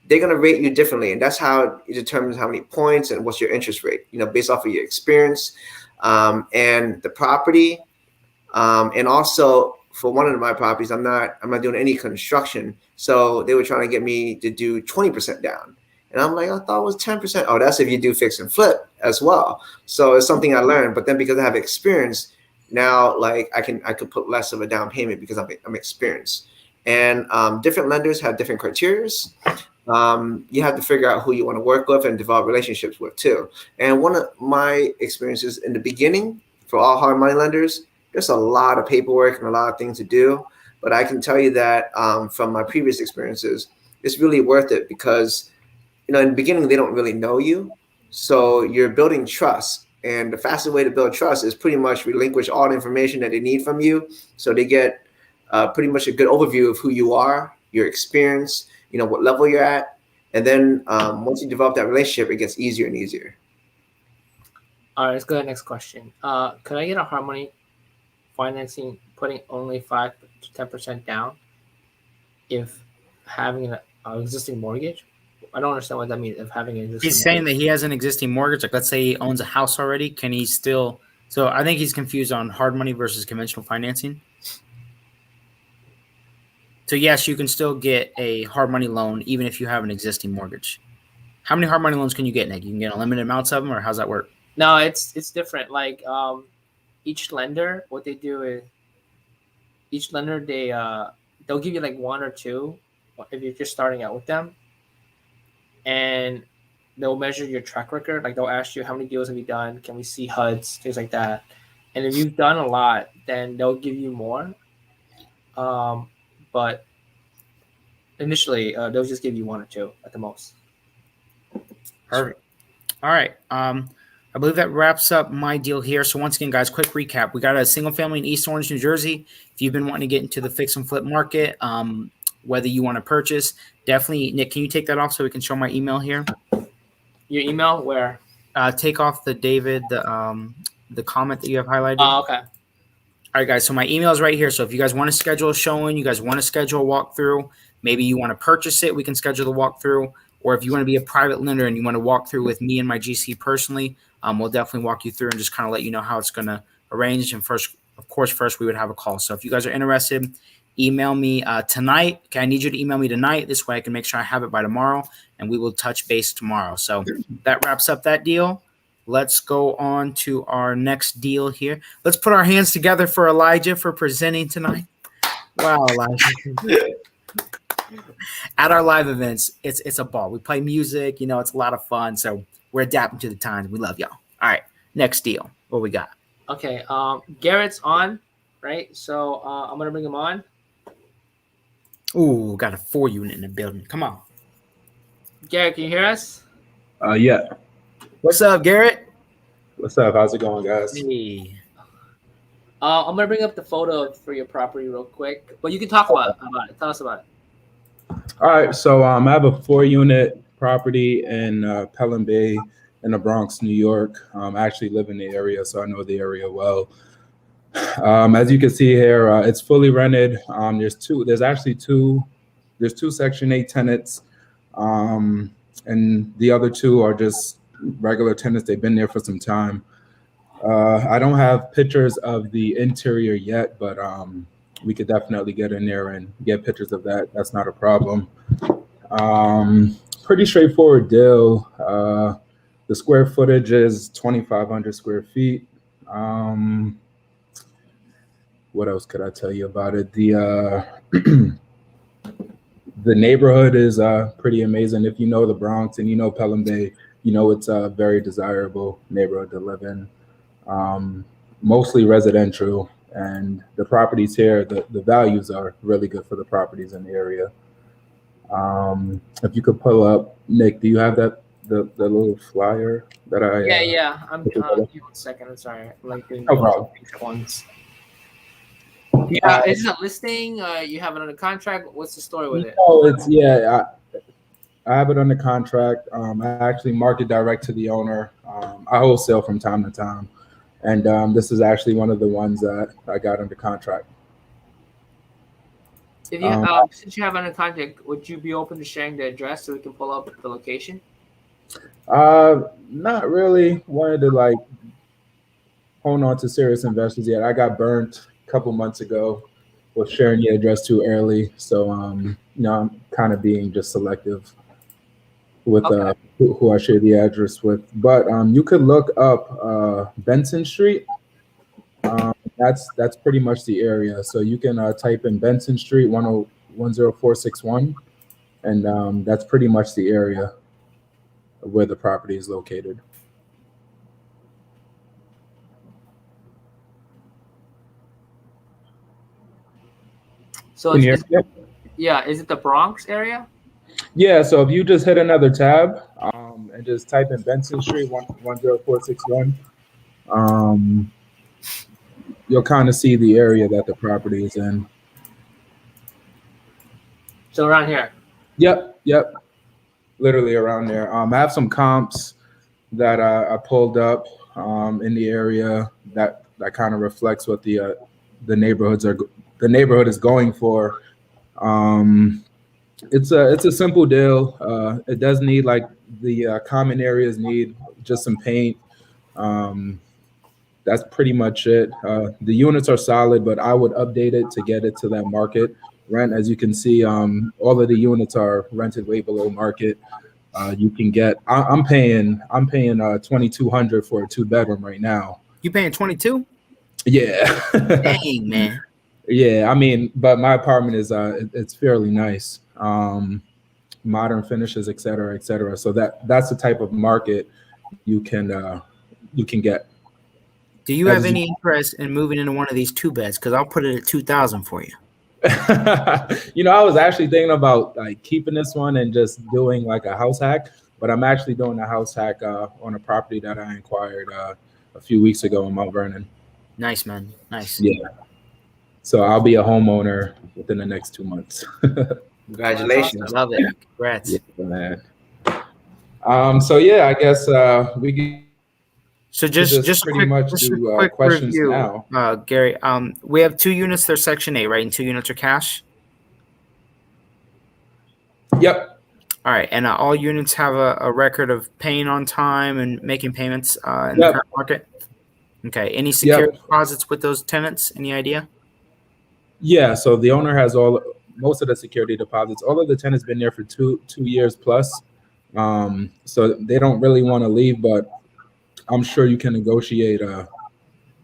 they're going to rate you differently. And that's how it determines how many points and what's your interest rate, you know, based off of your experience and the property. And also for one of my properties, I'm not doing any construction. So they were trying to get me to do 20% down. And I'm like, I thought it was 10%. Oh, that's if you do fix and flip as well. So it's something I learned. But then because I have experience now, like I could put less of a down payment because I'm experienced. And different lenders have different criteria. You have to figure out who you want to work with and develop relationships with too. And one of my experiences in the beginning for all hard money lenders, there's a lot of paperwork and a lot of things to do. But I can tell you that from my previous experiences, it's really worth it because, in the beginning, they don't really know you. So you're building trust. And the fastest way to build trust is pretty much relinquish all the information that they need from you. So they get pretty much a good overview of who you are, your experience, what level you're at. And then once you develop that relationship, it gets easier and easier. All right, let's go to the next question. Could I get a hard money financing putting only 5 to 10% down if having an existing mortgage? I don't understand what that means. If having an existing He's saying that mortgage. he has an existing mortgage. Like, let's say he owns a house already. Can he still? So I think he's confused on hard money versus conventional financing. So yes, you can still get a hard money loan even if you have an existing mortgage. How many hard money loans can you get, Nick? You can get unlimited amounts of them, or how's that work? No, it's different. Like each lender, what they do is each lender they'll give you like one or two if you're just starting out with them, and they'll measure your track record. Like they'll ask you how many deals have you done, can we see HUDs, things like that. And if you've done a lot, then they'll give you more. But initially, they'll just give you one or two at the most. Perfect. All right. I believe that wraps up my deal here. So once again, guys, quick recap. We got a single family in East Orange, New Jersey. If you've been wanting to get into the fix and flip market, whether you want to purchase, definitely, Nick, can you take that off so we can show my email here? Your email where? Take off the David, the comment that you have highlighted. Oh, okay. All right, guys. So my email is right here. So if you guys want to schedule a showing, you guys want to schedule a walkthrough, maybe you want to purchase it, we can schedule the walkthrough. Or if you want to be a private lender and you want to walk through with me and my GC personally, we'll definitely walk you through and just kind of let you know how it's going to arrange. And first we would have a call. So if you guys are interested, email me tonight. Okay, I need you to email me tonight. This way I can make sure I have it by tomorrow, and we will touch base tomorrow. So that wraps up that deal. Let's go on to our next deal here. Let's put our hands together for Elijah for presenting tonight. Wow, Elijah. At our live events, it's a ball. We play music, it's a lot of fun. So we're adapting to the times. We love y'all. All right, next deal. What we got? Okay, Garrett's on, right? So I'm gonna bring him on. Ooh, got a 4-unit in the building. Come on, Garrett, can you hear us? Yeah. What's up, Garrett? What's up? How's it going, guys? Hey. I'm gonna bring up the photo for your property real quick, but you can talk about it. Tell us about it. All right. So I have a 4-unit property in Pelham Bay in the Bronx, New York. I actually live in the area, so I know the area well. As you can see here, it's fully rented. There's two Section 8 tenants, and the other two are just regular tenants. They've been there for some time. I don't have pictures of the interior yet, but we could definitely get in there and get pictures of that. That's not a problem. Pretty straightforward deal. The square footage is 2,500 square feet. What else could I tell you about it? The the neighborhood is pretty amazing. If you know the Bronx and you know Pelham Bay, it's a very desirable neighborhood to live in. Mostly residential, and the properties here, the values are really good for the properties in the area. If you could pull up, Nick, do you have the little flyer that I? Yeah. I'm. Give me 1 second. I'm sorry. I'm like doing No problem. things at once. Yeah, is it a listing? You have it under contract. What's the story with it? I have it under contract. I actually market direct to the owner. I wholesale from time to time, and this is actually one of the ones that I got under contract. If you since you have it under contract, would you be open to sharing the address so we can pull up the location? Not really. Wanted to hold on to serious investors yet. I got burnt a couple months ago with sharing the address too early, so I'm kind of being just selective with who I share the address with. But you could look up Benson Street. That's pretty much the area. So you can type in Benson Street 10461, and that's pretty much the area where the property is located. So Can you hear me? yeah, is it the Bronx area? Yeah, so if you just hit another tab and just type in Benson Street 10461, you'll kind of see the area that the property is in. So around here. Yep, literally around there. I have some comps that I pulled up in the area that kind of reflects what the neighborhood is going for. It's a simple deal. It does need, like, the common areas need just some paint. That's pretty much it. The units are solid, but I would update it to get it to that market rent. As you can see, all of the units are rented way below market. You can get. I'm paying 2,200 for a 2-bedroom right now. You paying 22? Yeah. Dang, man. Yeah, I mean, but my apartment is it's fairly nice. Modern finishes, et cetera, et cetera. So that's the type of market you can get. Do you have any interest in moving into one of these 2-beds? Because I'll put it at 2,000 for you. I was actually thinking about, like, keeping this one and just doing like a house hack, but I'm actually doing a house hack on a property that I acquired a few weeks ago in Mount Vernon. Nice, man. Nice. Yeah. So I'll be a homeowner within the next 2 months. Congratulations. Love it. Congrats. Yeah, man. So yeah, I guess we can. So just pretty much do questions review, now. Gary. We have 2 units. They're Section 8, right? And 2 units are cash. Yep. All right, and all units have a record of paying on time and making payments in the current market. Okay. Any security deposits with those tenants? Any idea? Yeah. So the owner has most of the security deposits. All of the tenants been there for two years plus. So they don't really want to leave, but I'm sure you can negotiate,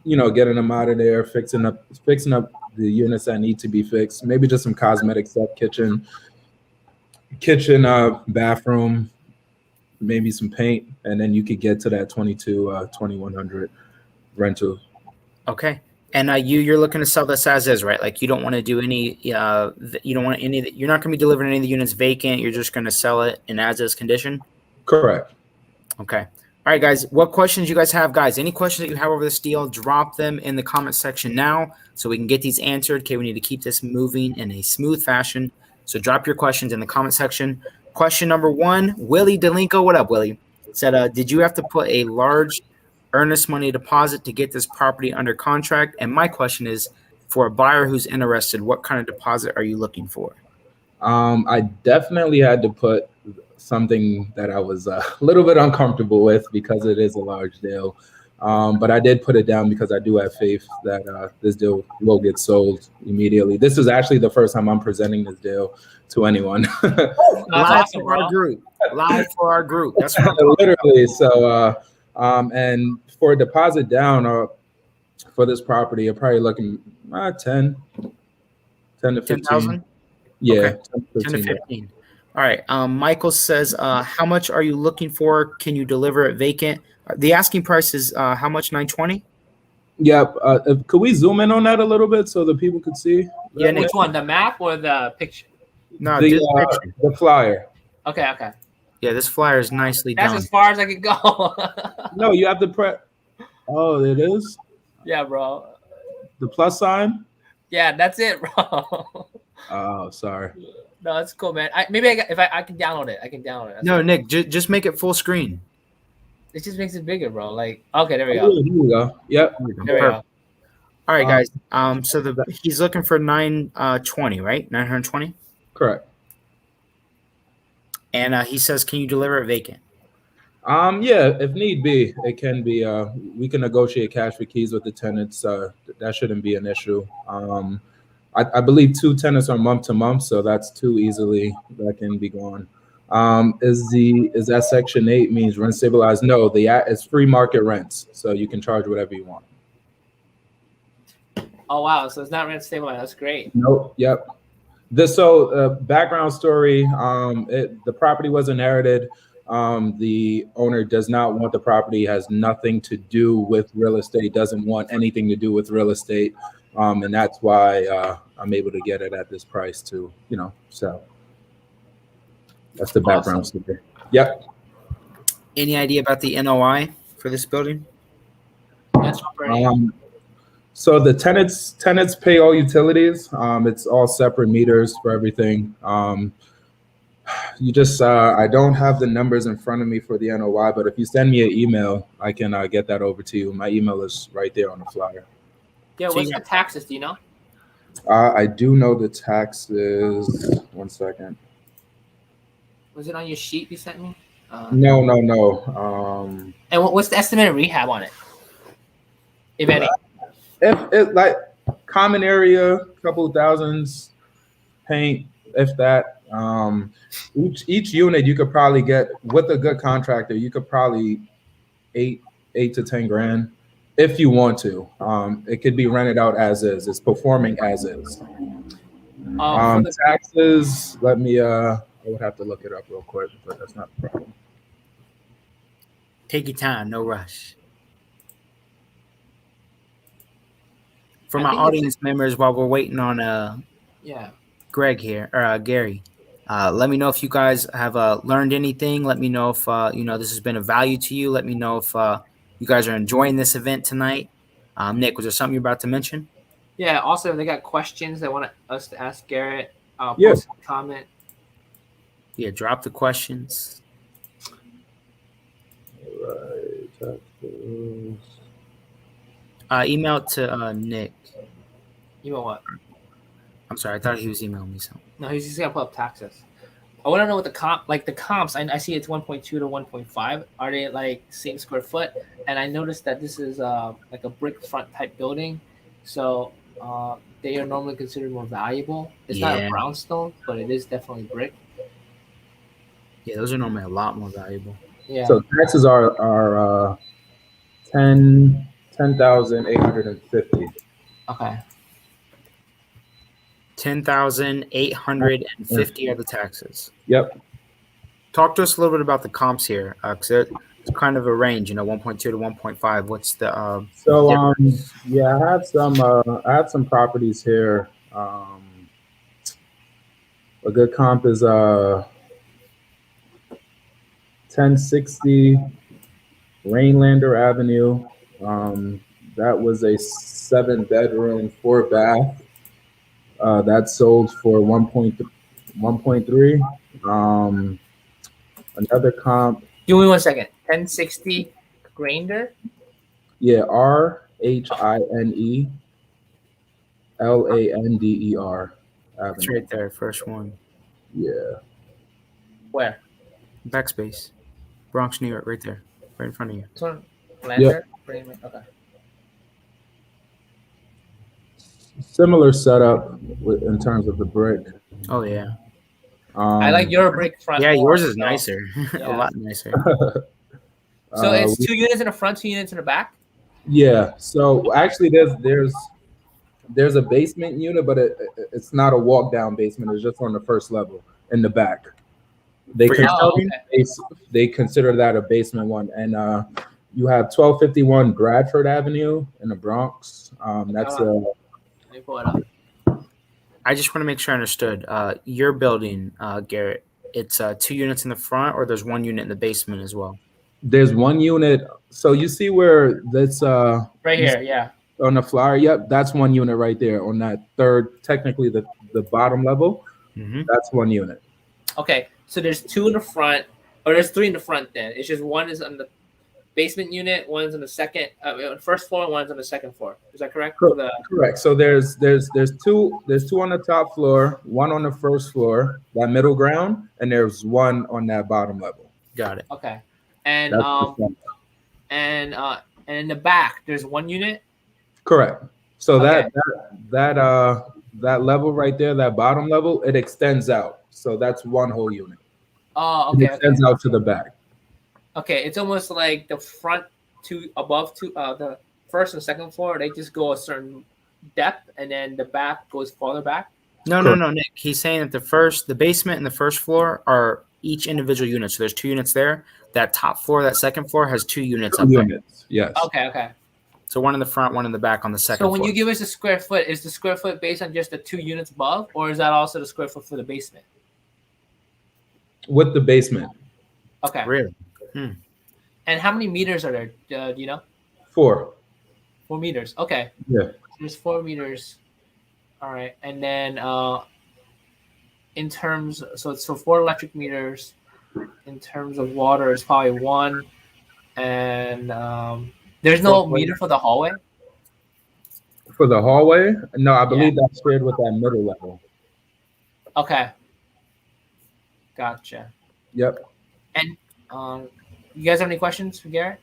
getting them out of there, fixing up the units that need to be fixed. Maybe just some cosmetic stuff, kitchen, bathroom, maybe some paint, and then you could get to that 2,100 rental. Okay. And you're looking to sell this as is, right? Like, you don't want to do any, you don't want any, you're not going to be delivering any of the units vacant. You're just going to sell it in as is condition. Correct. Okay. All right, guys, what questions you guys have? Guys, any questions that you have over this deal, drop them in the comment section now so we can get these answered. Okay, we need to keep this moving in a smooth fashion. So drop your questions in the comment section. Question number 1, Willie Delinko. What up, Willie? Said, did you have to put a large earnest money deposit to get this property under contract? And my question is, for a buyer who's interested, what kind of deposit are you looking for? I definitely had to put something that I was a little bit uncomfortable with because it is a large deal. But I did put it down because I do have faith that this deal will get sold immediately. This is actually the first time I'm presenting this deal to anyone. Live for our group. Live for our group. That's what literally. So, and for a deposit down for this property, you're probably looking 10 to 15. 10,000? Yeah, okay. 10 to 15. All right. Michael says, how much are you looking for? Can you deliver it vacant? The asking price is how much? 920? Yep. Could we zoom in on that a little bit so the people could see? Yeah. Which one? The map or the picture? No, the flyer. Okay. Yeah, this flyer is nicely done. That's as far as I could go. No, you have to press. Oh, it is? Yeah, bro. The plus sign? Yeah, that's it, bro. Oh, sorry. No, that's cool, man. I can download it. I can download it. That's no, fine. Nick, just make it full screen. It just makes it bigger, bro. Like, okay, there we go. Here we go. Yep. There we go. All right, guys. So he's looking for 920, right? 920. Correct. And he says, can you deliver it vacant? Yeah, if need be, it can be. We can negotiate cash for keys with the tenants. That shouldn't be an issue. I believe 2 tenants are month to month, so that's 2 easily that can be gone. Is that Section 8 means rent stabilized? No, it's free market rents, so you can charge whatever you want. Oh wow, so it's not rent stabilized. That's great. Nope. Yep. Background story. The property was inherited. The owner does not want the property. Has nothing to do with real estate. Doesn't want anything to do with real estate. And that's why I'm able to get it at this price to, sell. That's the background story. Yep. Any idea about the NOI for this building? So the tenants pay all utilities. It's all separate meters for everything. You just I don't have the numbers in front of me for the NOI, but if you send me an email, I can get that over to you. My email is right there on the flyer. Yeah, what's the taxes? Do you know? I do know the taxes. 1 second. Was it on your sheet you sent me? No. And what's the estimated rehab on it, if any? If it like common area, couple thousands, paint, if that. Each unit you could probably get with a good contractor. You could probably eight to 10 grand if you want to. It could be rented out as is. It's performing as is. Taxes. Let me. I would have to look it up real quick, but that's not the problem. Take your time, no rush. For my audience members, while we're waiting on Greg here or Gary, let me know if you guys have learned anything. Let me know if this has been of value to you. Let me know if you guys are enjoying this event tonight. Nick, was there something you're about to mention? Yeah. Also, if they got questions they want us to ask Garrett, post a comment. Yeah, drop the questions. All right. Email to Nick. Email what? I'm sorry, I thought he was emailing me something. No, he's just gonna pull up taxes. I want to know what the comps. I see it's 1.2 to 1.5. Are they like same square foot? And I noticed that this is like a brick front type building, so they are normally considered more valuable. It's not a brownstone, but it is definitely brick. Yeah, those are normally a lot more valuable. Yeah. So taxes are 10,850. Okay. 10,850 are the taxes. Yep. Talk to us a little bit about the comps here, because it's kind of a range, 1.2 to 1.5. What's the I have some properties here. A good comp is 1060 Rainlander Avenue. That was a 7-bedroom, 4-bath. That sold for 1.3. Another comp. Give me 1 second. 1060 Grander. Yeah, RHINE LANDER. It's right there, first one. Yeah. Where? Backspace. Bronx, New York, right there, right in front of you. This one, Lander. Yeah. Okay. Similar setup in terms of the brick. Oh yeah. I like your brick front. Yeah, yours is nicer. A lot nicer. So it's 2 units in the front, 2 units in the back. Yeah. So actually, there's a basement unit, but it's not a walk down basement. It's just on the first level in the back. They consider that a basement one, and you have 1251 Bradford Avenue in the Bronx. That's Let me pull it up. I just want to make sure I understood. Your building, Garrett, it's 2 units in the front, or there's 1 unit in the basement as well? There's 1 unit. So you see where that's right here, yeah. On the flyer. Yep, that's 1 unit right there on that third, technically the bottom level. Mm-hmm. That's 1 unit. Okay, so there's 2 in the front, or there's 3 in the front. Then it's just 1 is on the basement unit, 1's on the first floor, and 1's on the second floor. Is that correct? Correct. So there's 2 on the top floor, 1 on the first floor, that middle ground, and there's 1 on that bottom level. Got it. Okay, and in the back there's 1 unit. Correct. So that level right there, that bottom level, it extends out. So that's 1 whole unit. Oh, okay. It extends out to the back. Okay, it's almost like the front 2 above 2, the first and second floor, they just go a certain depth, and then the back goes farther back. No, Nick. He's saying that the basement and the first floor are each individual unit. So there's 2 units there. That top floor, that second floor has 2 units up there. Yes. Okay. So one in the front, one in the back on the second So when floor. you give us a square foot, is the square foot based on just the 2 units above, or is that also the square foot for the basement? With the basement. Okay. Really? And how many meters are there? Do you know? 4. 4 meters. Okay. Yeah. There's 4 meters. All right. And then in terms, so 4 electric meters. In terms of water, it's probably 1. And there's no meter for the hallway. For the hallway? No, I believe Yeah. that's shared with that middle level. Okay. Gotcha. Yep. And you guys have any questions for Garrett?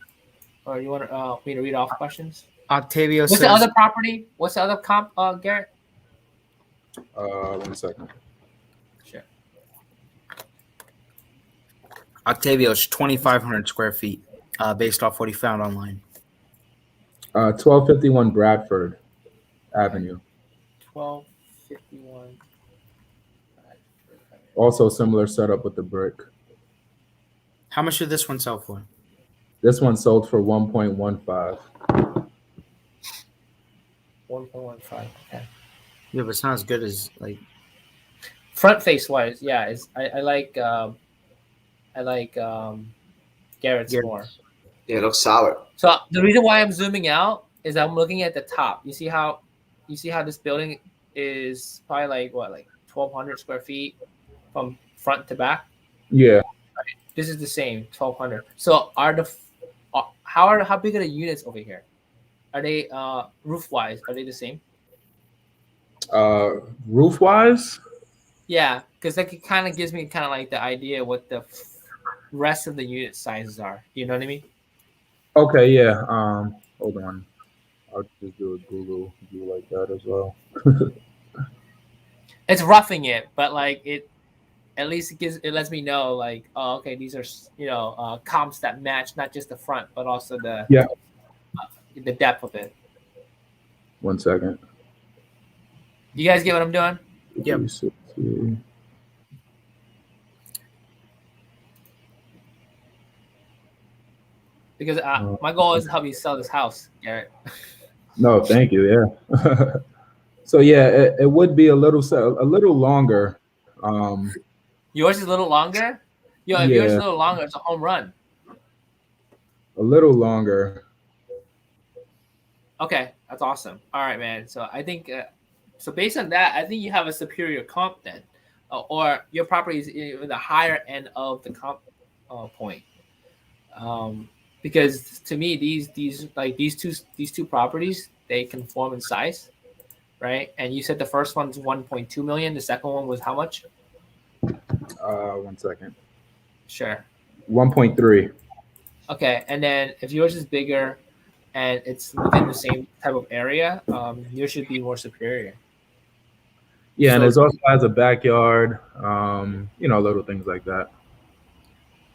Or you want me to read off questions? Octavio What's says, the other property? What's the other comp, Garrett? 1 second. Sure. Octavio's 2,500 square feet, based off what he found online. 1251 Bradford Avenue. 1251. Also similar setup with the brick. How much did this one sell for? This one sold for 1.15. 1.15. Okay. Yeah, but it's not as good as like Front face wise, yeah, I like Garrett's more. Yeah, it looks solid. So the reason why I'm zooming out is I'm looking at the top. You see how this building is probably like 1,200 square feet from front to back. Yeah. This is the same 1,200. So how big are the units over here? Are they roof wise? Are they the same? Roof wise? Yeah, because that kind of gives me kind of like the idea what the rest of the unit sizes are. You know what I mean? Okay, yeah. Hold on. I'll just do a Google view like that as well. It's roughing it, but like it at least it lets me know like, oh, okay, these are comps that match not just the front but also the depth of it. 1 second. You guys get what I'm doing? Yep. 360. Because my goal is to help you sell this house, Garrett. No, thank you. Yeah. So yeah, it would be a little longer. Yours is a little longer? If yours is a little longer, it's a home run. A little longer. Okay, that's awesome. All right, man. So I think, so based on that, I think you have a superior comp then, or your property is in the higher end of the comp point. Because to me, these two properties, they conform in size, right? And you said the first one's 1.2 million. The second one was how much? 1 second. Sure. 1.3. Okay, and then if yours is bigger and it's within the same type of area, yours should be more superior. Yeah, and it also has a backyard, little things like that.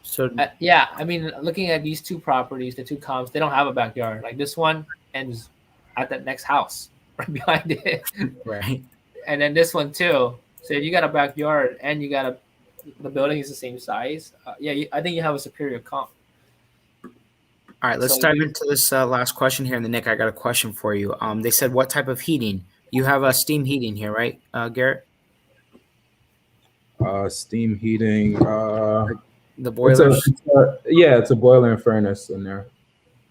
so. Yeah, I mean, looking at these two properties, the two comps, they don't have a backyard. Like this one ends at that next house right behind it. Right. And then this one too. So if you got a backyard and you got the building is the same size, I think you have a superior comp. All right, let's dive into this last question here. And then Nick, I got a question for you. They said, what type of heating? You have steam heating here, right, Garrett? Steam heating. The boilers? It's a boiler and furnace in there.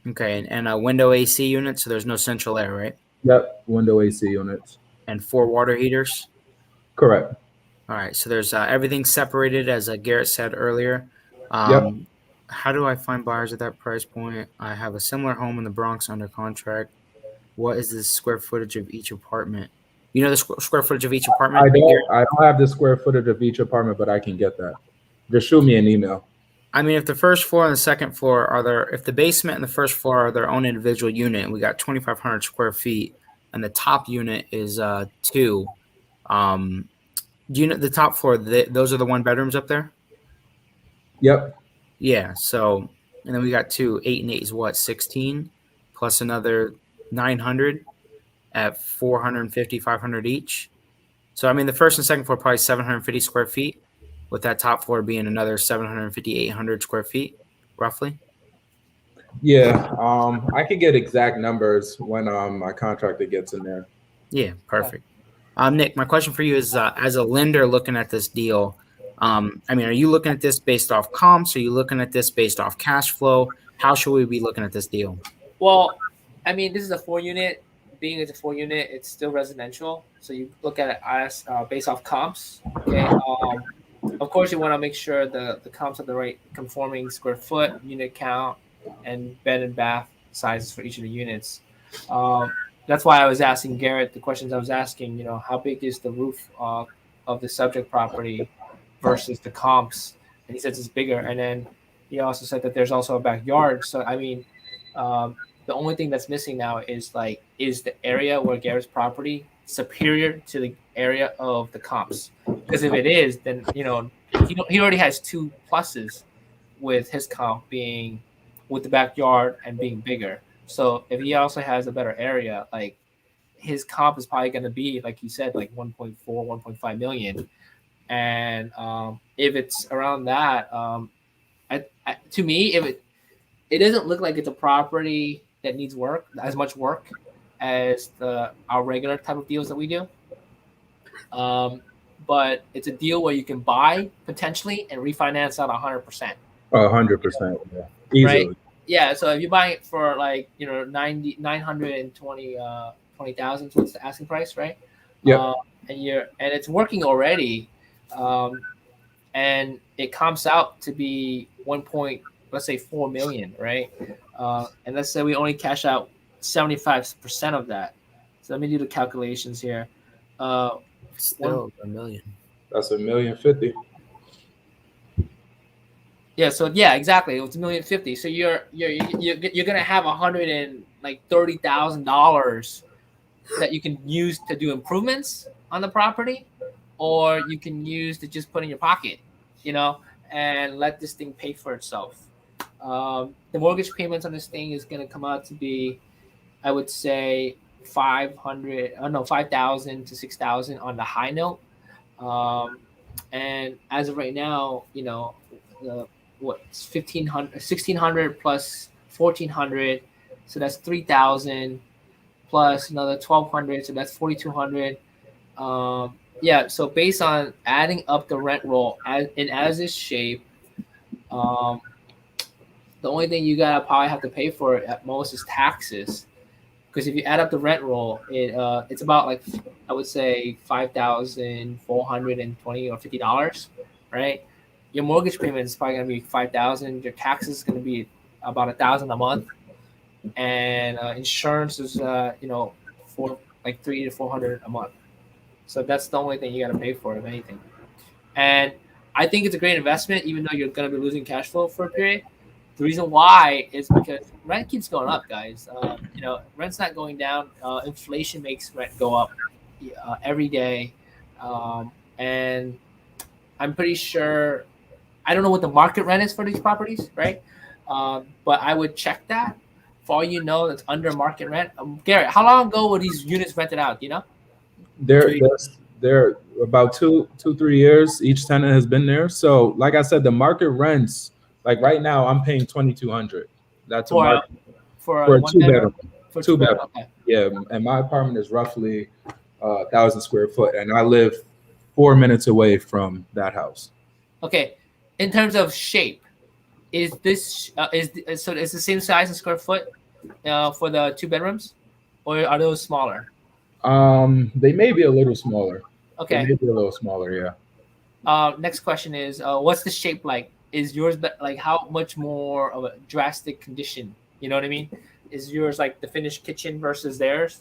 Okay, and a window AC unit, so there's no central air, right? Yep, window AC units. And 4 water heaters? Correct. All right, so there's everything separated, as Garrett said earlier. Yep. How do I find buyers at that price point? I have a similar home in the Bronx under contract. What is the square footage of each apartment? You know the square footage of each apartment? I don't have the square footage of each apartment, but I can get that. Just shoot me an email. I mean, if the first floor and the second floor if the basement and the first floor are their own individual unit, and we got 2,500 square feet, and the top unit is 2. Do you know the top floor? Those are the 1 bedrooms up there. Yep. Yeah. So, and then we got 2. 8 and 8 is what? 16, plus another 900 at 450, 500 each. So, I mean, the first and second floor probably 750 square feet, with that top floor being another 750, 800 square feet, roughly. Yeah, I could get exact numbers when my contractor gets in there. Yeah, perfect. Nick, my question for you is, as a lender looking at this deal, I mean, are you looking at this based off comps? Are you looking at this based off cash flow? How should we be looking at this deal? Well, I mean, this is a 4 unit. Being it's a 4 unit, it's still residential. So you look at it as based off comps. Okay. Of course, you want to make sure the comps are the right conforming square foot, unit count, and bed and bath sizes for each of the units. Um, that's why I was asking Garrett the questions I was asking. You know, how big is the roof of the subject property versus the comps? And he says it's bigger. And then he also said that there's also a backyard. So I mean, um, the only thing that's missing now is is the area where Garrett's property superior to the area of the comps? Because if it is, then he already has two pluses with his comp being with the backyard and being bigger. So if he also has a better area, like his comp is probably going to be, like you said, like 1.4, 1.5 million. And if it's around that, to me, if it doesn't look like it's a property that needs work, as much work as our regular type of deals that we do. But it's a deal where you can buy potentially and refinance out 100%. 100%, yeah, easily. Right? Yeah. So if you buy it for like 20,000, so what's the asking price, right? Yep. And it's working already, and it comps out to be let's say 4 million, right? And let's say we only cash out 75% of that. So let me do the calculations here. Still $1 million. That's $1,050,000. Yeah. So yeah, exactly. It's $1,050,000. So you're gonna have $130,000 that you can use to do improvements on the property, or you can use to just put in your pocket, and let this thing pay for itself. The mortgage payments on this thing is going to come out to be, I would say, 5,000 to 6,000 on the high note. And as of right now, what's 1,600 plus 1,400, so that's 3,000 plus another 1,200, so that's 4,200. Yeah, so based on adding up the rent roll as is shape, the only thing you gotta probably have to pay for it at most is taxes. Because if you add up the rent roll, it's about like, I would say, $5,420 or $50, right? Your mortgage payment is probably gonna be $5,000. Your taxes is gonna be about $1,000 a month, and insurance is for like $300 to $400 a month. So that's the only thing you gotta pay for, if anything. And I think it's a great investment, even though you're gonna be losing cash flow for a period. The reason why is because rent keeps going up, guys. Rent's not going down. Inflation makes rent go up every day, and I'm pretty sure. I don't know what the market rent is for these properties, right? But I would check that. For all you know, that's under market rent. Garrett, how long ago were these units rented out? Do you know? They're about 3 years. Each tenant has been there. So, like I said, the market rents. Like right now, I'm paying $2,200. That's a market for a one 2-bedroom. For 2-bedroom. Okay. Yeah, and my apartment is roughly 1,000 square foot, and I live 4 minutes away from that house. Okay, in terms of shape, is this is the same size in square foot for the 2 bedrooms, or are those smaller? They may be a little smaller. Okay. They may be a little smaller, yeah. Next question is, what's the shape like? Is yours like how much more of a drastic condition? You know what I mean? Is yours like the finished kitchen versus theirs?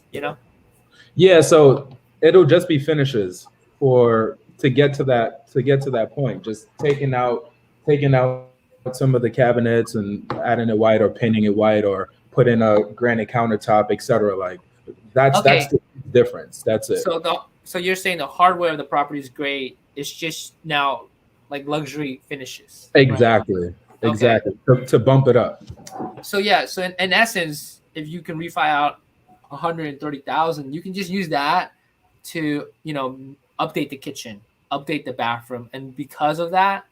Yeah, so it'll just be finishes to get to that point. Just taking out some of the cabinets and adding it white or painting it white or put in a granite countertop, etc. Like that's the difference. That's it. So you're saying the hardware of the property is great. It's just now like luxury finishes. Exactly. Right? Exactly. Okay. To bump it up. So yeah. So in essence, if you can refi out 130,000, you can just use that to update the kitchen, update the bathroom, and because of that,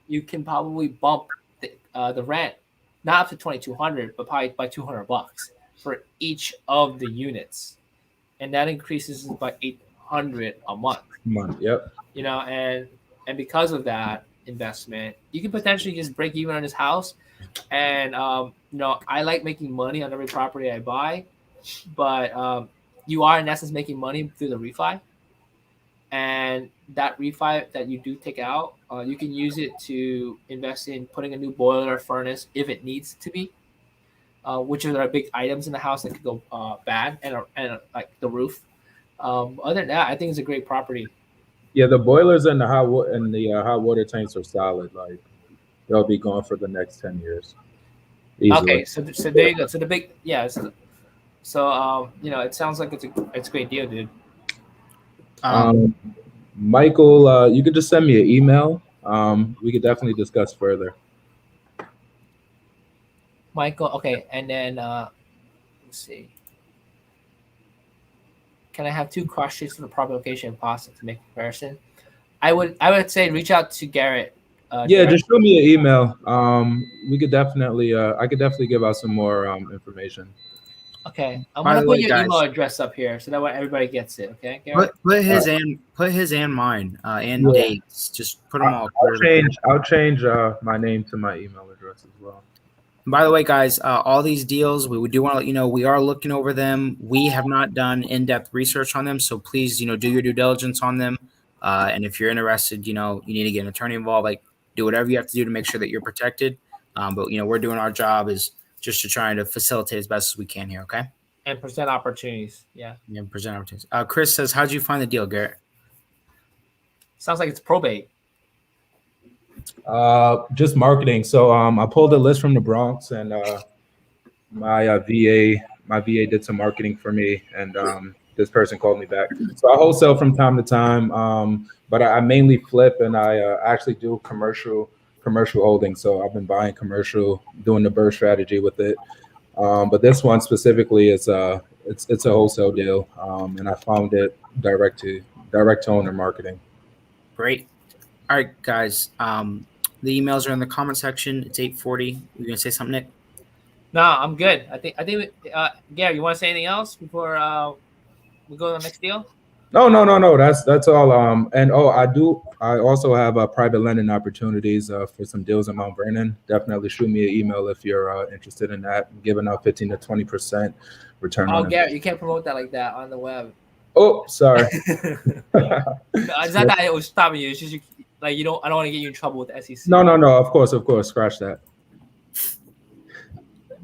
you can probably bump the rent not up to 2,200, but probably by $200 for each of the units, and that increases by 800 a month. Yep. You know, and because of that investment, you can potentially just break even on this house. And you know, I like making money on every property I buy, but you are in essence making money through the refi. And that refi that you do take out, you can use it to invest in putting a new boiler or furnace if it needs to be, which are big items in the house that could go bad, and like the roof. Other than that, I think it's a great property. Yeah, the boilers and the hot water tanks are solid. Like they'll be going for the next 10 years easily. Okay, so there you go. So the big so you know, it sounds like it's a great deal, dude. Michael, you could just send me an email. We could definitely discuss further. Michael, okay, and then let's see. Can I have 2 cross sheets for the property location if possible to make a comparison? I would say reach out to Garrett. Yeah, Garrett. just show me an email. We could definitely, I could definitely give out some more information. Okay, I'm By gonna the put way, your guys, email address up here so that way everybody gets it. Okay, Garrett? Put his and mine and Yeah. dates. Just put them all. I'll change my name to my email address as well. And by the way, guys, all these deals, we do want to let you know we are looking over them. We have not done in-depth research on them, so please, do your due diligence on them. And if you're interested, you need to get an attorney involved. Like, do whatever you have to do to make sure that you're protected. But we're doing our job is just to try to facilitate as best as we can here. Okay. And present opportunities. Yeah. Yeah, present opportunities. Chris says, "How'd you find the deal, Garrett?" Sounds like it's probate. Just marketing. So I pulled a list from the Bronx, and my VA did some marketing for me, and this person called me back. So I wholesale from time to time, but I mainly flip, and I actually do commercial holding. So I've been buying commercial, doing the BRRRR strategy with it. But this one specifically is it's a wholesale deal, and I found it direct to owner marketing. Great. All right, guys. The emails are in the comment section. It's 8:40. You gonna say something, Nick? No, I'm good. I think Gary, you want to say anything else before we go to the next deal? No. That's all. And I also have private lending opportunities for some deals in Mount Vernon. Definitely shoot me an email if you're interested in that. I'm giving out 15 to 20% return. Oh, Gary, you can't promote that like that on the web. Oh, sorry. No, it's not that it was stopping you. It's just I don't want to get you in trouble with the SEC. No. Of course. Scratch that.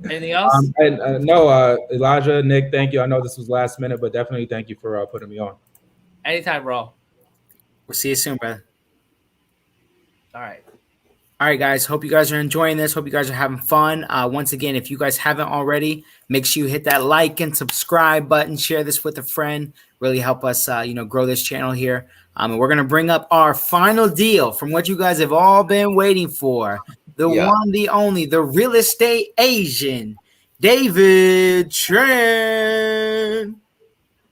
Anything else? No, Elijah, Nick, thank you. I know this was last minute, but definitely thank you for putting me on. Anytime, bro. We'll see you soon, brother. All right. All right, guys. Hope you guys are enjoying this. Hope you guys are having fun. Once again, if you guys haven't already, make sure you hit that like and subscribe button. Share this with a friend. Really help us, grow this channel here. And we're gonna bring up our final deal from what you guys have all been waiting for. The one, the only, the real estate Asian, David Tran.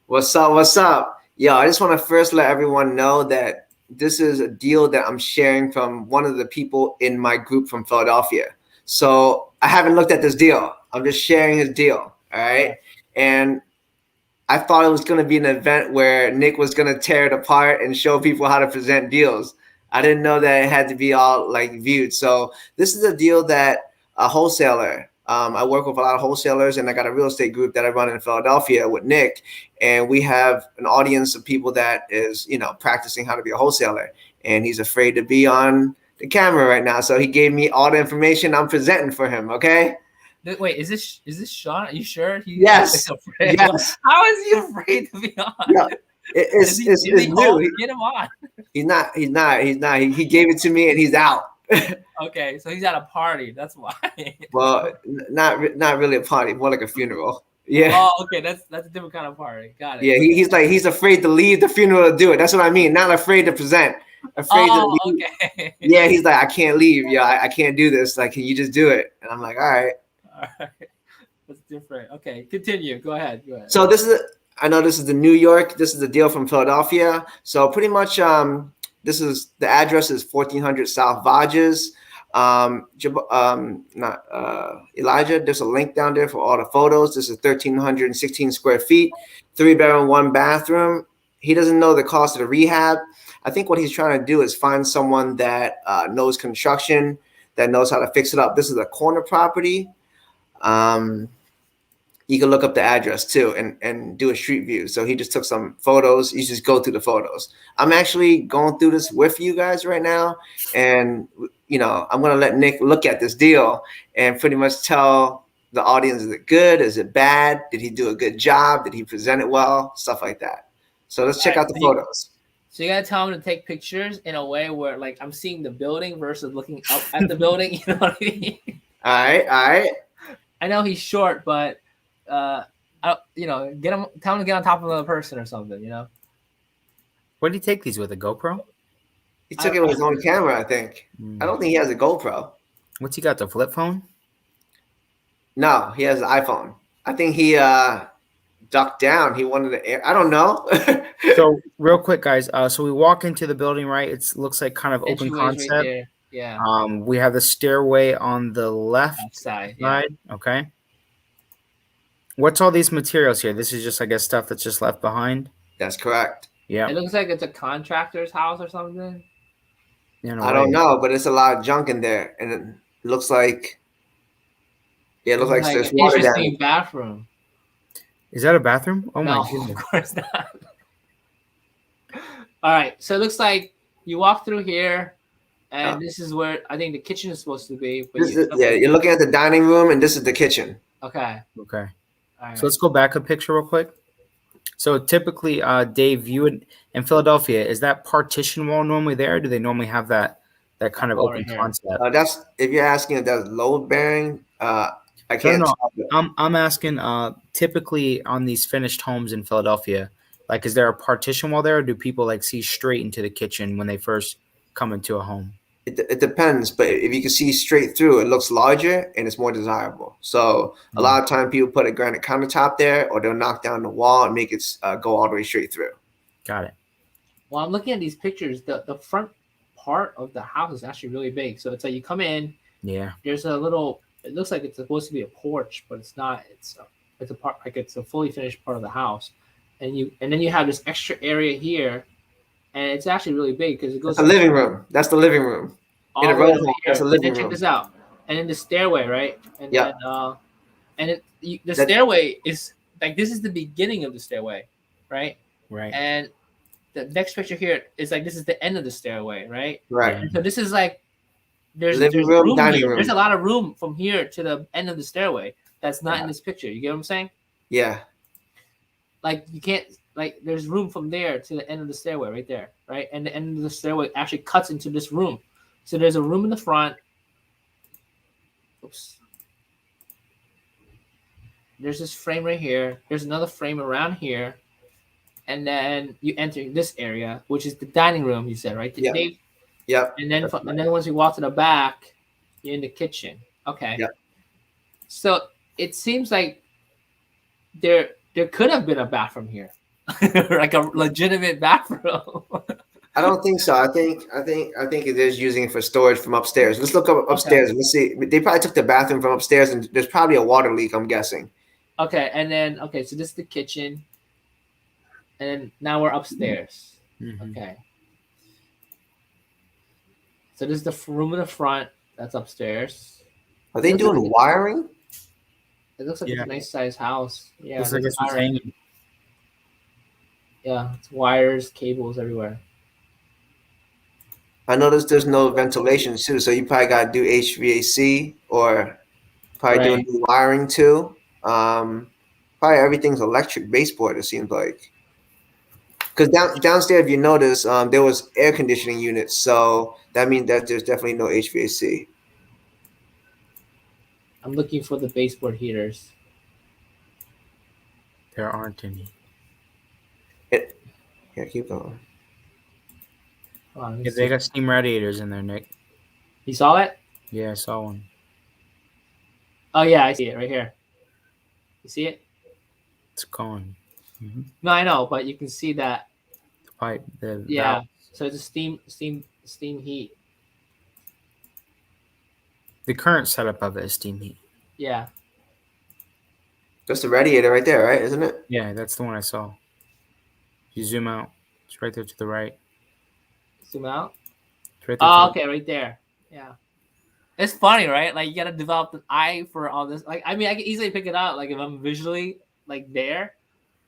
What's up? Yo, I just want to first let everyone know that this is a deal that I'm sharing from one of the people in my group from Philadelphia. So I haven't looked at this deal. I'm just sharing his deal. All right. And I thought it was going to be an event where Nick was going to tear it apart and show people how to present deals. I didn't know that it had to be all viewed. So this is a deal that a wholesaler, I work with a lot of wholesalers, and I got a real estate group that I run in Philadelphia with Nick. And we have an audience of people that is, practicing how to be a wholesaler. And he's afraid to be on the camera right now. So he gave me all the information I'm presenting for him. Okay. Wait, is this Sean? Are you sure? Yes. Yes. How is he afraid to be on? Yeah. It's new. Get him on. He's not. He gave it to me and he's out. Okay, so he's at a party. That's why. Well, not really a party, more like a funeral. Yeah. Oh, okay. That's a different kind of party. Got it. Yeah, he's afraid to leave the funeral to do it. That's what I mean. Not afraid to present. Afraid to leave. Okay. Yeah, he's like, I can't leave. Yeah, I can't do this. Like, can you just do it? And I'm like, all right. All right. That's different. Okay, continue. Go ahead. So I know this is the New York. This is the deal from Philadelphia. So pretty much, the address is 1400 South Vages. Not Elijah. There's a link down there for all the photos. This is 1,316 square feet, 3-bedroom, 1 bathroom. He doesn't know the cost of the rehab. I think what he's trying to do is find someone that knows construction, that knows how to fix it up. This is a corner property. You can look up the address too and do a street view. So he just took some photos. You just go through the photos. I'm actually going through this with you guys right now. And, I'm going to let Nick look at this deal and pretty much tell the audience, is it good? Is it bad? Did he do a good job? Did he present it well? Stuff like that. So let's check out the photos. So you gotta tell him to take pictures in a way where like I'm seeing the building versus looking up at the building. You know what I mean? All right. I know he's short, but tell him to get on top of another person or something. What did he take these with, a GoPro? He took it with his own camera, I think. I don't think he has a GoPro. What's he got, the flip phone? No, he has an iPhone. I think he ducked down. He wanted to. I don't know. So real quick, guys. So we walk into the building, right? It looks like kind of open concept. Right, yeah. We have the stairway on the left side. Okay. What's all these materials here? This is just, I guess, stuff that's just left behind. That's correct. Yeah. It looks like it's a contractor's house or something. I don't know, but it's a lot of junk in there, and it looks like. Yeah, it looks like there's water down. Interesting bathroom. Is that a bathroom? Oh no, my goodness. Of course not. All right, so it looks like you walk through here, and this is where I think the kitchen is supposed to be. But you're looking at the dining room, and this is the kitchen. Okay. All right. So let's go back a picture real quick. So typically, Dave, you would in Philadelphia, is that partition wall normally there? Or do they normally have that kind of open concept? That's if you're asking if that's load bearing. I can't. No. I'm asking. Typically, on these finished homes in Philadelphia, like, is there a partition wall there, or do people like see straight into the kitchen when they first come into a home? It depends, but if you can see straight through, it looks larger and it's more desirable. So a lot of time people put a granite countertop there, or they'll knock down the wall and make it go all the way straight through. Got it. Well, I'm looking at these pictures. The front part of the house is actually really big. So it's like you come in. Yeah. There's a little. It looks like it's supposed to be a porch, but it's not. It's a part, like it's a fully finished part of the house, and then you have this extra area here. And it's actually really big because it goes. That's the living room. That's the living room. In a row. That's the living room. Check this out. And then the stairway, right? And then the stairway is like, this is the beginning of the stairway, right? Right. And the next picture here is like, this is the end of the stairway, right? Right. And so this is like, there's living room, room, dining here. room. There's a lot of room from here to the end of the stairway. That's not in this picture. You get what I'm saying? Yeah. Like you can't. Like there's room from there to the end of the stairway right there, right? And the end of the stairway actually cuts into this room. So there's a room in the front. Oops. There's this frame right here. There's another frame around here. And then you enter this area, which is the dining room, you said, right? Yeah. Yep. And then once you walk to the back, you're in the kitchen. Okay. Yep. So it seems like there could have been a bathroom here. Like a legitimate bathroom. I don't think so. I think it is using it for storage from upstairs. Let's look up upstairs and let's see. They probably took the bathroom from upstairs, and there's probably a water leak, I'm guessing. Okay, and then so this is the kitchen, and then now we're upstairs. Mm-hmm. Okay. So this is the room in the front. That's upstairs. Are they doing wiring? It looks like it's a nice sized house. Yeah. Looks like it's hanging. Yeah, it's wires, cables everywhere. I noticed there's no ventilation too, so you probably got to do HVAC or probably do new wiring too. Probably everything's electric baseboard, it seems like. Because downstairs, if you notice, there was air conditioning units, so that means that there's definitely no HVAC. I'm looking for the baseboard heaters. There aren't any. Yeah, keep going. Yeah, they got steam radiators in there, Nick. You saw it? Yeah, I saw one. Oh yeah, I see it right here. You see it? It's gone. Mm-hmm. No, I know, but you can see that. The pipe. Yeah. So it's a steam heat. The current setup of it is steam heat. Yeah. Just the radiator right there, right? Isn't it? Yeah, that's the one I saw. If you zoom out, it's right there to the right. Zoom out. It's right there. Oh, okay, right there. Yeah. It's funny, right? Like you gotta develop an eye for all this. Like, I mean, I can easily pick it out, like if I'm visually like there,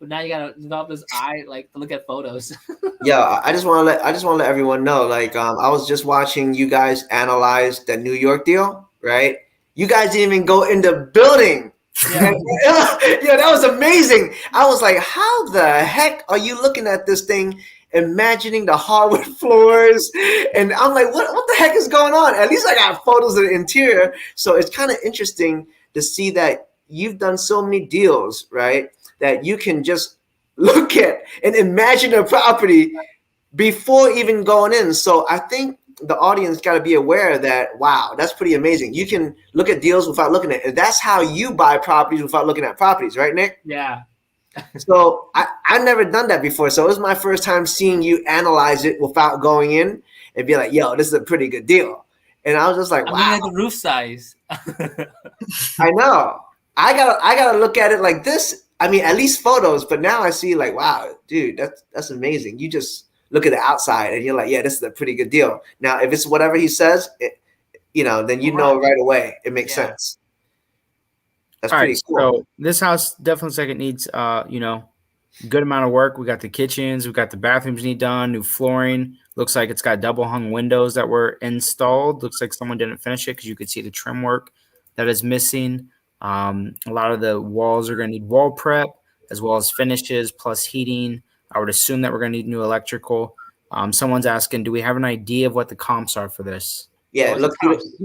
but now you gotta develop this eye, like to look at photos. Yeah, I just want to let everyone know. Like, I was just watching you guys analyze the New York deal, right? You guys didn't even go in the building. Yeah. Yeah, that was amazing. I was like, how the heck are you looking at this thing, imagining the hardwood floors? And I'm like, what the heck is going on? At least I got photos of the interior. So it's kind of interesting to see that you've done so many deals, right? That you can just look at and imagine a property before even going in. So I think the audience got to be aware that, wow, that's pretty amazing. You can look at deals without looking at it. And that's how you buy properties without looking at properties, right, Nick? Yeah. So I've never done that before. So it was my first time seeing you analyze it without going in and be like, yo, this is a pretty good deal. And I was just like, I'm wow. looking at the roof size. I know. I gotta look at it like this. I mean, at least photos, but now I see like, wow, dude, that's amazing. You just look at the outside and you're like, yeah, this is a pretty good deal. Now, if it's whatever he says, then you know right away. It makes sense. That's All pretty right, cool. so this house definitely looks like it needs, good amount of work. We got the kitchens, we got the bathrooms need done, new flooring. Looks like it's got double hung windows that were installed. Looks like someone didn't finish it because you could see the trim work that is missing. A lot of the walls are going to need wall prep as well as finishes plus heating. I would assume that we're going to need new electrical. Someone's asking, do we have an idea of what the comps are for this? Yeah,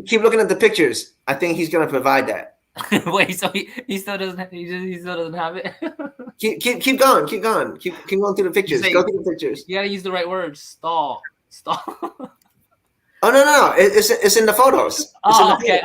keep looking at the pictures. I think he's gonna provide that. Wait, so he still doesn't he still doesn't have it? keep going. Keep going through the pictures. Go through the pictures. You gotta use the right words. Stall. Oh no. It's in the photos. Okay.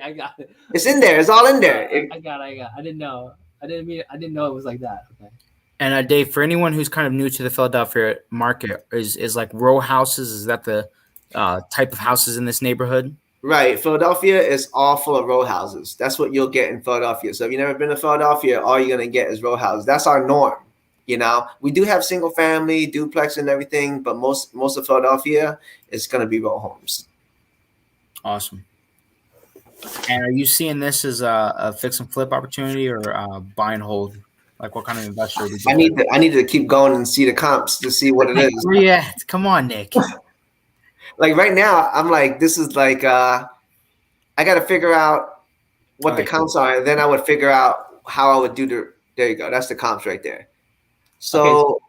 I got it. It's in there. It's all in there. I got. I didn't know. I didn't know it was like that. Okay. And Dave, for anyone who's kind of new to the Philadelphia market, is like row houses. Is that the type of houses in this neighborhood? Right. Philadelphia is all full of row houses. That's what you'll get in Philadelphia. So if you've never been to Philadelphia, all you're going to get is row houses. That's our norm. We do have single family, duplex and everything, but most of Philadelphia is going to be row homes. Awesome. And are you seeing this as a fix and flip opportunity or buy and hold? Like what kind of investor? I need to keep going and see the comps to see what it is. Yeah. Come on, Nick. Like right now, I'm like, this is like, I got to figure out what the comps are, and then I would figure out how I would do there you go. That's the comps right there. So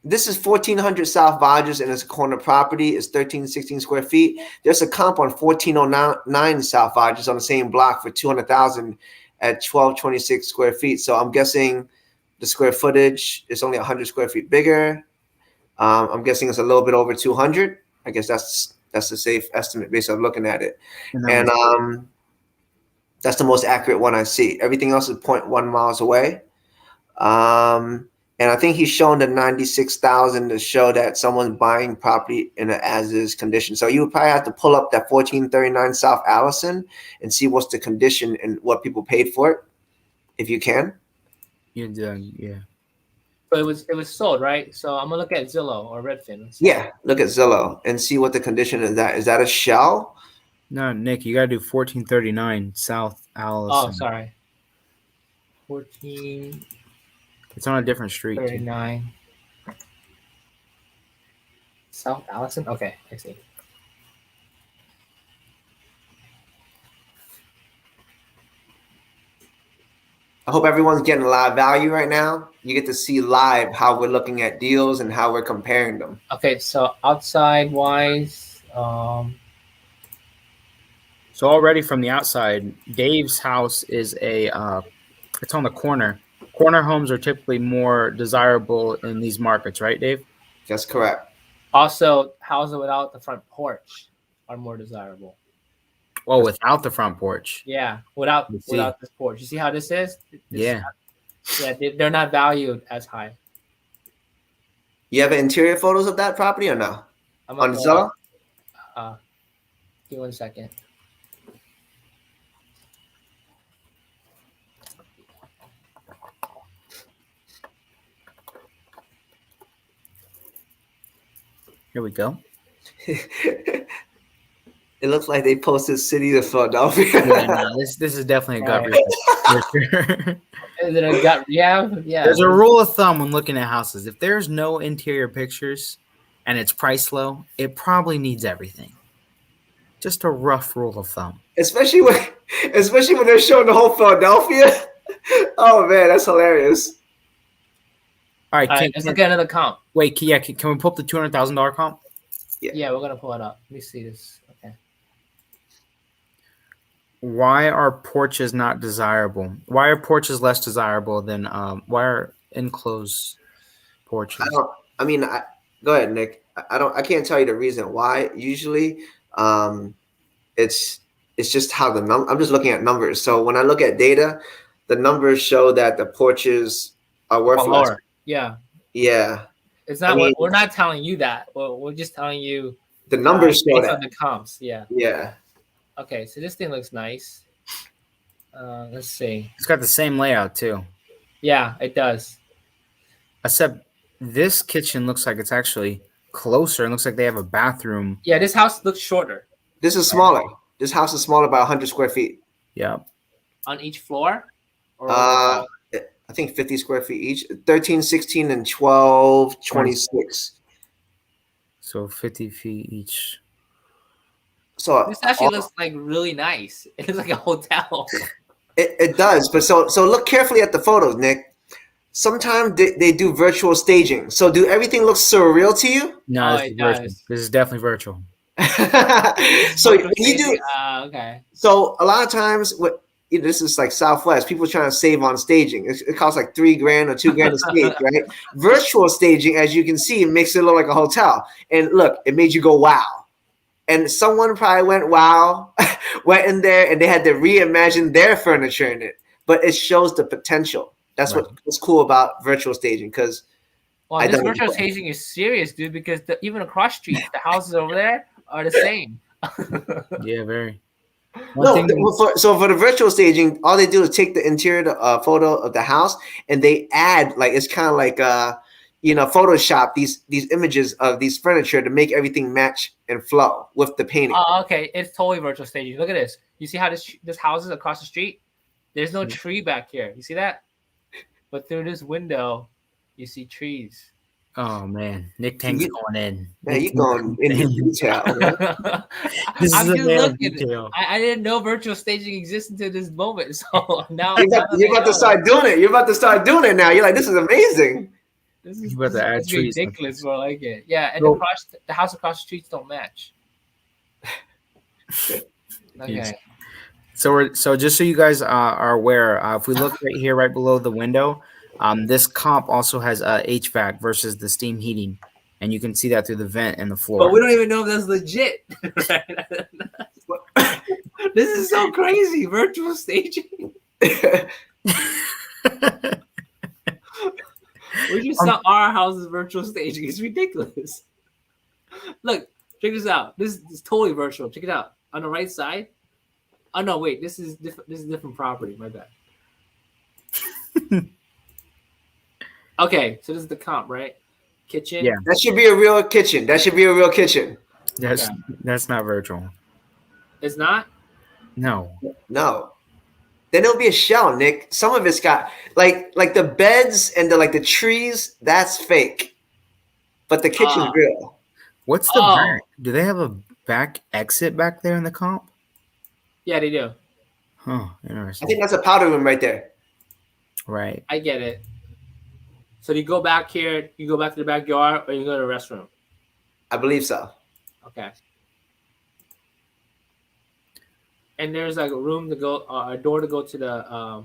this is 1400 South Rogers, and it's a corner property. It's 1316 square feet. There's a comp on 1409 South Rogers on the same block for 200,000 at 1226 square feet. So I'm guessing the square footage is only 100 square feet bigger. I'm guessing it's a little bit over 200. I guess that's a safe estimate based on looking at it. And that's the most accurate one I see. Everything else is 0.1 miles away. And I think he's shown the 96,000 to show that someone's buying property in an as-is condition. So you would probably have to pull up that 1439 South Allison and see what's the condition and what people paid for it, if you can. Yeah. But it was sold, right? So I'm gonna look at Zillow or Redfin. Yeah, look at Zillow and see what the condition is. Is that a shell? No, Nick, you gotta do 1439 South Allison. Oh, sorry. 14. It's on a different street. 39. South Allison? Okay, I see. I hope everyone's getting a lot of value right now. You get to see live how we're looking at deals and how we're comparing them. Okay, so outside wise, So already from the outside, Dave's house is it's on the corner. Corner homes are typically more desirable in these markets, right, Dave? That's correct. also houses without the front porch are more desirable. Well, without the front porch. Yeah, without this porch. You see how this is? Yeah. They're not valued as high. You have interior photos of that property or no? On Zillow? Give me 1 second. Here we go. It looks like they posted City of Philadelphia. Yeah, no, this is definitely a gut Right. reflex for sure. Is it a gut? Yeah, yeah. There's a rule of thumb when looking at houses. If there's no interior pictures and it's priced low, it probably needs everything. Just a rough rule of thumb. especially when they're showing the whole Philadelphia. Oh man, that's hilarious. All right, All right, let's look at another comp. wait, can we pull up the $200,000 comp? Yeah, we're gonna pull it up. Let me see this. Okay. Why are porches not desirable? Why are porches less desirable than why are enclosed porches? Go ahead, Nick. I can't tell you the reason why. Usually, it's just how I'm just looking at numbers. So when I look at data, the numbers show that the porches are worth less. Lower. Yeah. Yeah, It's not. We're not telling you that. We're just telling you the numbers show based that. on the comps. Yeah. Yeah. Okay, so this thing looks nice. Let's see. It's got the same layout too. Yeah, it does. Except this kitchen looks like it's actually closer. It looks like they have a bathroom. Yeah, this house looks shorter This is smaller. This house is smaller by 100 square feet. Yeah. on each floor. Or I think 50 square feet each. 13, 16, and 12, 26. So 50 feet each. So this actually looks like really nice. It looks like a hotel. it does. But so look carefully at the photos, Nick. Sometimes they do virtual staging. So do everything look surreal to you? No, Oh, this it is virtual. does. This is definitely virtual. So when you do, okay. so a lot of times this is like Southwest. People trying to save on staging. It costs like $3,000 or $2,000 to stage, right? Virtual staging, as you can see, it makes it look like a hotel. And look, it made you go wow. And someone probably went in there and they had to reimagine their furniture in it. But it shows the potential. That's Right. what's cool about virtual staging because Well, I this don't- virtual staging is serious, dude, because even across street, the houses over there are the same. Yeah, very. So for the virtual staging, all they do is take the interior photo of the house and they add it's kind of like Photoshop these images of these furniture to make everything match and flow with the painting. Oh, okay. It's totally virtual staging. Look at this. You see how this house is across the street? There's no tree back here. You see that? But through this window, you see trees. Oh man, Nick Tank's going in. Man, you going into detail. This I'm is a just man of looking. detail. I didn't know virtual staging existed until this moment. So now You're about to start doing it. You're about to start doing it now. You're like, this is amazing. This is, You about to add this is trees. ridiculous. But I like it. Yeah, and So- the house across the streets don't match. Okay. Yes. So just so you guys are aware, if we look right here, right below the window, this comp also has HVAC versus the steam heating, and you can see that through the vent in the floor. But we don't even know if that's legit. This is so crazy. Virtual staging. We just saw our house's virtual staging. It's ridiculous. Look, check this out. This is totally virtual. Check it out. On the right side. Oh no, wait. This is different. This is a different property. My bad. Okay, so this is the comp, right? Kitchen. Yeah. That should be a real kitchen. That's That's not virtual. It's not. No. No. Then it'll be a shell, Nick. Some of it's got like the beds and the trees. That's fake, but the kitchen's real. What's the Oh. back? Do they have a back exit back there in the comp? Yeah, they do. Huh. I Interesting. think that's a powder room right there. Right. I get it. So you go back here, you go back to the backyard, or you go to the restroom. I believe so. Okay. And there's like a room to go, a door to go to the.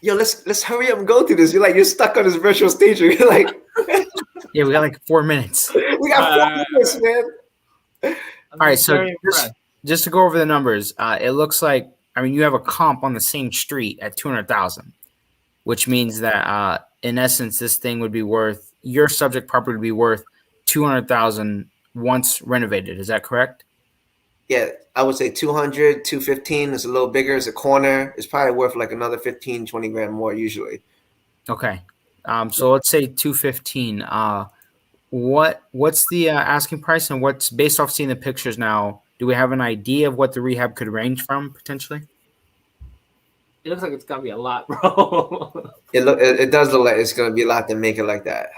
Yo, let's hurry up and go through this. You're stuck on this virtual staging. You're like, Yeah, we got like 4 minutes. we got 4 minutes, man. I'm All right, so very impressed. just to go over the numbers, it looks like you have a comp on the same street at 200,000, which means that in essence, this thing would be worth your subject property would be worth 200,000 once renovated. Is that correct? Yeah, I would say 200, 215 is a little bigger. It's a corner. It's probably worth like another 15, 20 grand more usually. Okay. So let's say 215. what's the asking price, and what's based off seeing the pictures now? Do we have an idea of what the rehab could range from potentially? It looks like it's gonna be a lot, bro. It does look like it's gonna be a lot to make it like that.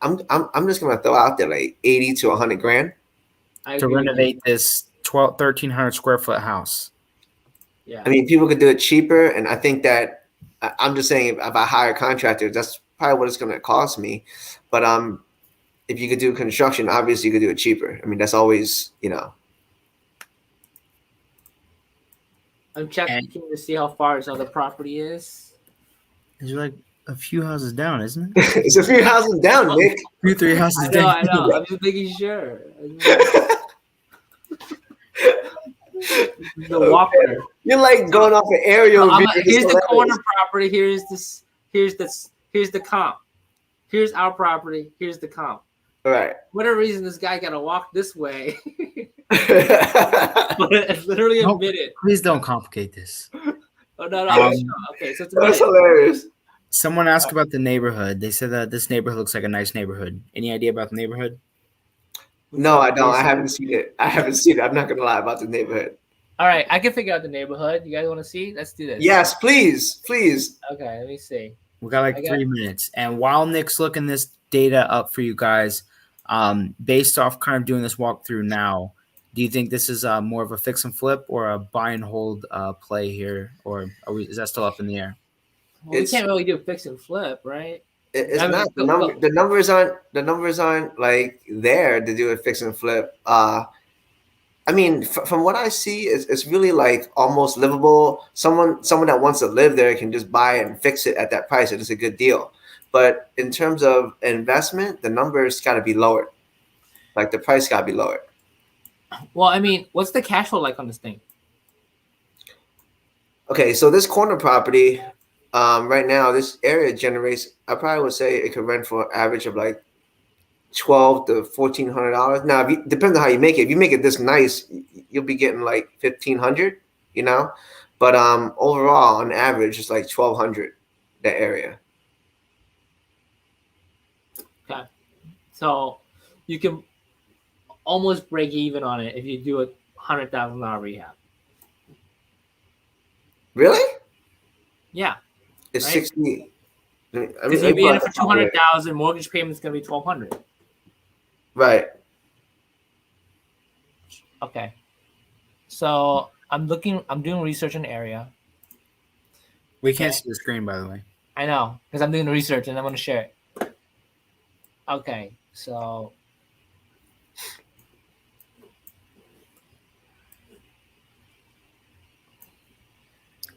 I'm just gonna throw out there like 80 to 100 grand. To renovate this 1,300 square foot house. Yeah. I mean, people could do it cheaper, and I think that I'm just saying if I hire a contractor, that's probably what it's going to cost me. But if you could do construction, obviously you could do it cheaper. I mean, that's always, you know. I'm checking to see how far his other property is. It's like a few houses down, isn't it? It's a few houses down, Nick. 2-3 houses I down. know. I'm just making sure. The walker. You're like going off an aerial view. Here's the corner property. Here's the comp. Here's our property. Here's the comp. All right. Whatever reason, this guy got to walk this way. It's literally a minute. Please don't complicate this. Oh no. Okay, so it's a That's minute. hilarious. Someone asked about the neighborhood. They said that this neighborhood looks like a nice neighborhood. Any idea about the neighborhood? No, I don't. I haven't seen it. I'm not gonna lie about the neighborhood. All right, I can figure out the neighborhood. You guys want to see? Let's do this. Yes, please. Okay, let me see. We got 3 minutes. And while Nick's looking this data up for you guys, based off kind of doing this walkthrough now, do you think this is more of a fix and flip or a buy and hold play here, or is that still up in the air? Well, we can't really do fix and flip, right? It's not the numbers aren't like there to do a fix and flip. I mean, from what I see, it's really like almost livable. Someone that wants to live there can just buy it and fix it at that price. It is a good deal. But in terms of investment, the numbers got to be lowered. Like the price got to be lowered. Well, I mean, what's the cash flow like on this thing? Okay, so this corner property, right now, this area generates. I probably would say it could rent for an average of like $1,200 to $1,400. Now, depends on how you make it. If you make it this nice, you'll be getting like $1,500, you know. But overall, on average, it's like $1,200 that area. Okay, so you can almost break even on it if you do a $100,000 rehab. Really? Yeah. It's right? 60. Because you'll be in it for $200,000. Mortgage payment's gonna be $1,200. Right. Okay. So I'm doing research in the area. We can't see the screen, by the way. I know, because I'm doing the research and I'm gonna share it. Okay, so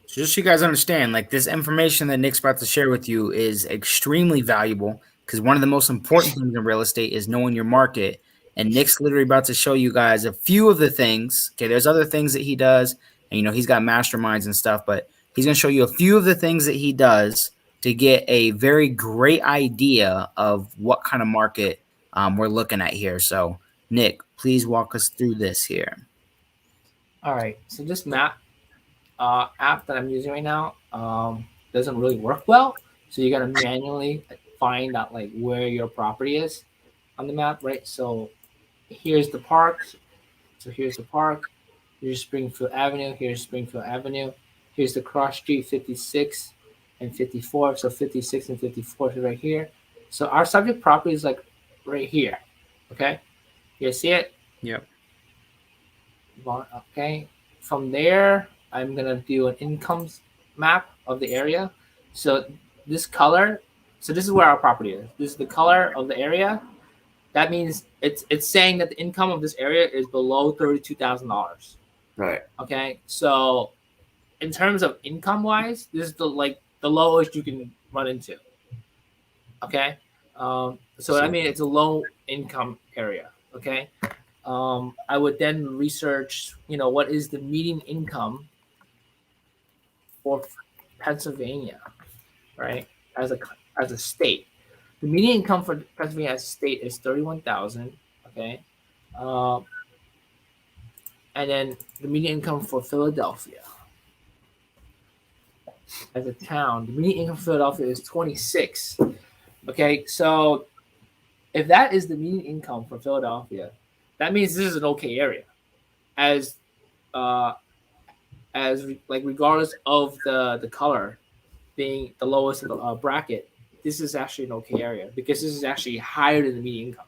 just so you guys understand, like this information that Nick's about to share with you is extremely valuable because one of the most important things in real estate is knowing your market. And Nick's literally about to show you guys a few of the things. Okay, there's other things that he does, and he's got masterminds and stuff, but he's going to show you a few of the things that he does to get a very great idea of what kind of market we're looking at here. So, Nick, please walk us through this here. All right. So this map app that I'm using right now doesn't really work well. So you got to manually find out like where your property is on the map, right? So here's the park. So here's the park. Here's Springfield Avenue. Here's Springfield Avenue. Here's the cross street 56 and 54. So 56 and 54 is right here. So our subject property is like right here. Okay. You see it? Yep. Okay. From there, I'm going to do an income map of the area. So this color, so this is where our property is. This is the color of the area. That means it's saying that the income of this area is below $32,000. Right. Okay. So in terms of income wise, this is the lowest you can run into. Okay. So I mean, it's a low income area. Okay. I would then research, what is the median income for Pennsylvania, right? As a state, the median income for Pennsylvania as a state is $31,000. Okay, and then the median income for Philadelphia as a town, the median income for Philadelphia is 26. Okay, so if that is the median income for Philadelphia, that means this is an okay area. As uh, like regardless of the color being the lowest in the bracket, this is actually an okay area because this is actually higher than the median income.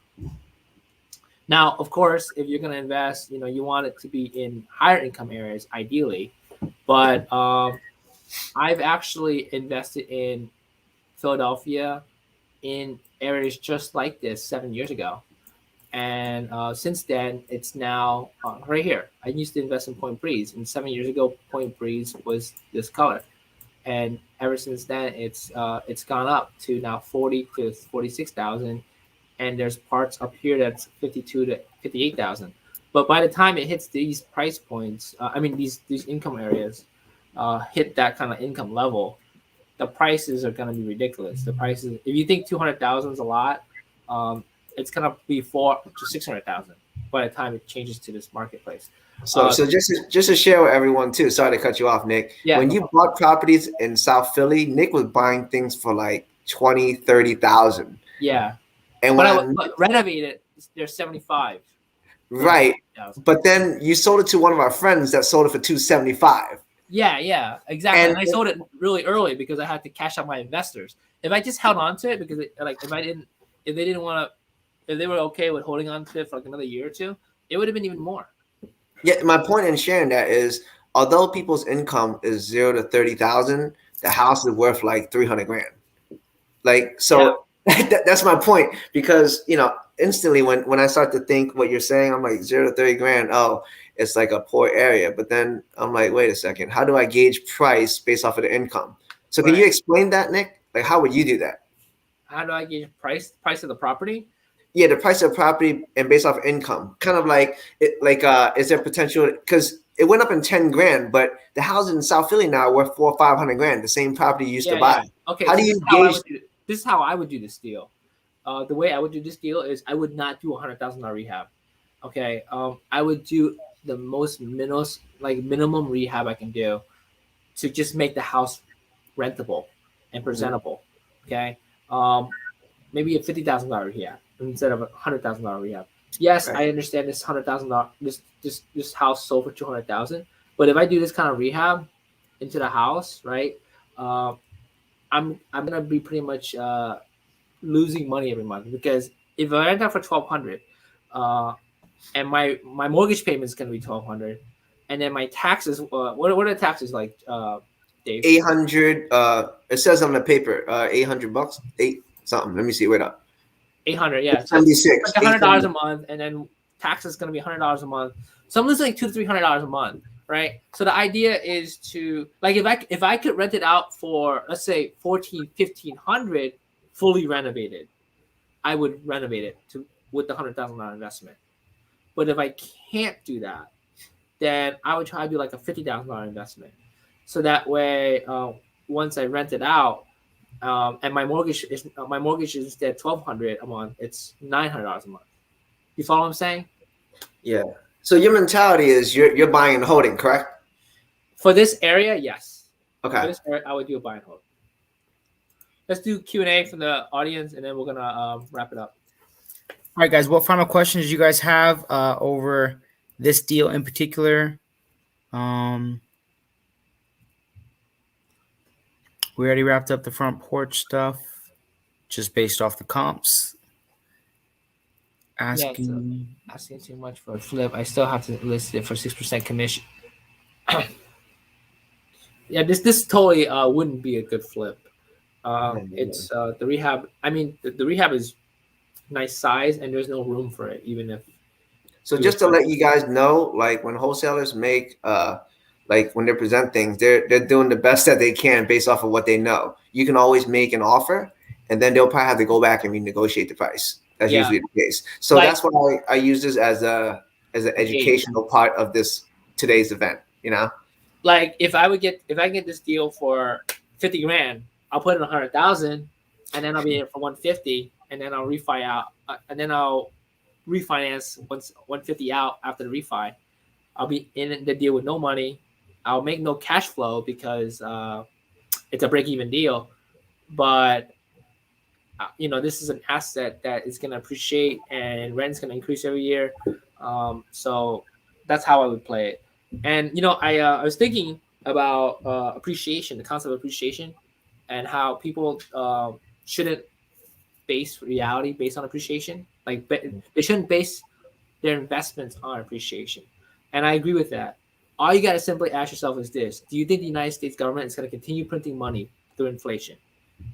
Now, of course, if you're going to invest, you want it to be in higher income areas, ideally. But I've actually invested in Philadelphia in areas just like this 7 years ago. And since then, it's now right here. I used to invest in Point Breeze, and 7 years ago, Point Breeze was this color. And ever since then, it's gone up to now 40 to 46,000, and there's parts up here that's 52 to 58,000. But by the time it hits these price points, these income areas hit that kind of income level, the prices are going to be ridiculous. The prices, if you think 200,000 is a lot, it's going to be 400 to 600,000 by the time it changes to this marketplace. So just to share with everyone too. Sorry to cut you off, Nick. Yeah, when you bought properties in South Philly, Nick was buying things for like 20, 30,000. Yeah. And but renovated, they're 75. Right. But then you sold it to one of our friends that sold it for 275. Yeah, exactly. And I sold it really early because I had to cash out my investors. If I just held on to it, because if they were okay with holding on to it for like another year or two, it would have been even more. Yeah, my point in sharing that is, although people's income is 0 to 30,000, the house is worth like 300 grand. Like, so that's my point, because, instantly when I start to think what you're saying, I'm like 0 to 30 grand. Oh, it's like a poor area. But then I'm like, wait a second, how do I gauge price based off of the income? So can you explain that, Nick? Like, how would you do that? How do I gauge price of the property? Yeah, the price of property and based off income. Kind of like is there potential, because it went up in 10 grand, but the houses in South Philly now are worth 400 or 500 grand, the same property you used to buy. Yeah. Okay. How do you gauge? This is how I would do this deal. The way I would do this deal is I would not do $100,000 rehab. Okay. I would do the most minimum rehab I can do to just make the house rentable and presentable. Okay. Maybe a $50,000 rehab instead of a $100,000 rehab. Yes, right. I understand this $100,000. This house sold for $200,000. But if I do this kind of rehab into the house, right, I'm gonna be pretty much losing money every month, because if I rent out for $1,200, and my mortgage payment is gonna be $1,200, and then my taxes. What are the taxes like, Dave? 800. It says on the paper, $800. 8 something. Let me see. Wait up. 800, yeah. 76. Like $100 a month, and then tax is going to be $100 a month. So I'm losing like $200 to $300 a month, right? So the idea is to, like, if I could rent it out for, let's say, $1,400-$1,500 fully renovated, I would renovate it with the $100,000 investment. But if I can't do that, then I would try to do like a $50,000 investment. So that way, once I rent it out, and my mortgage is instead $1,200 a month, it's $900 a month. You follow what I'm saying? Yeah. So your mentality is you're buying and holding, correct? For this area, yes. Okay. For this area, I would do a buy and hold. Let's do Q&A from the audience, and then we're gonna wrap it up. All right, guys. What final questions do you guys have over this deal in particular? We already wrapped up the front porch stuff, just based off the comps. Asking too much for a flip. I still have to list it for 6% commission. Yeah, this totally wouldn't be a good flip. It's the rehab. I mean, the rehab is nice size, and there's no room for it, even if. So just to let you guys know, like when wholesalers make like when they present things, they're doing the best that they can based off of what they know. You can always make an offer, and then they'll probably have to go back and renegotiate the price. That's usually the case. So that's why I use this as an educational part of today's event. Like if I get this deal for 50 grand, I'll put in 100,000, and then I'll be in it for 150, and then I'll refi out, and then I'll refinance once 150 out after the refi. I'll be in the deal with no money. I'll make no cash flow because it's a break-even deal, but this is an asset that is going to appreciate and rent's going to increase every year. So that's how I would play it. And I was thinking about appreciation, the concept of appreciation, and how people shouldn't base reality based on appreciation. Like they shouldn't base their investments on appreciation. And I agree with that. All you got to simply ask yourself is this: do you think the United States government is going to continue printing money through inflation?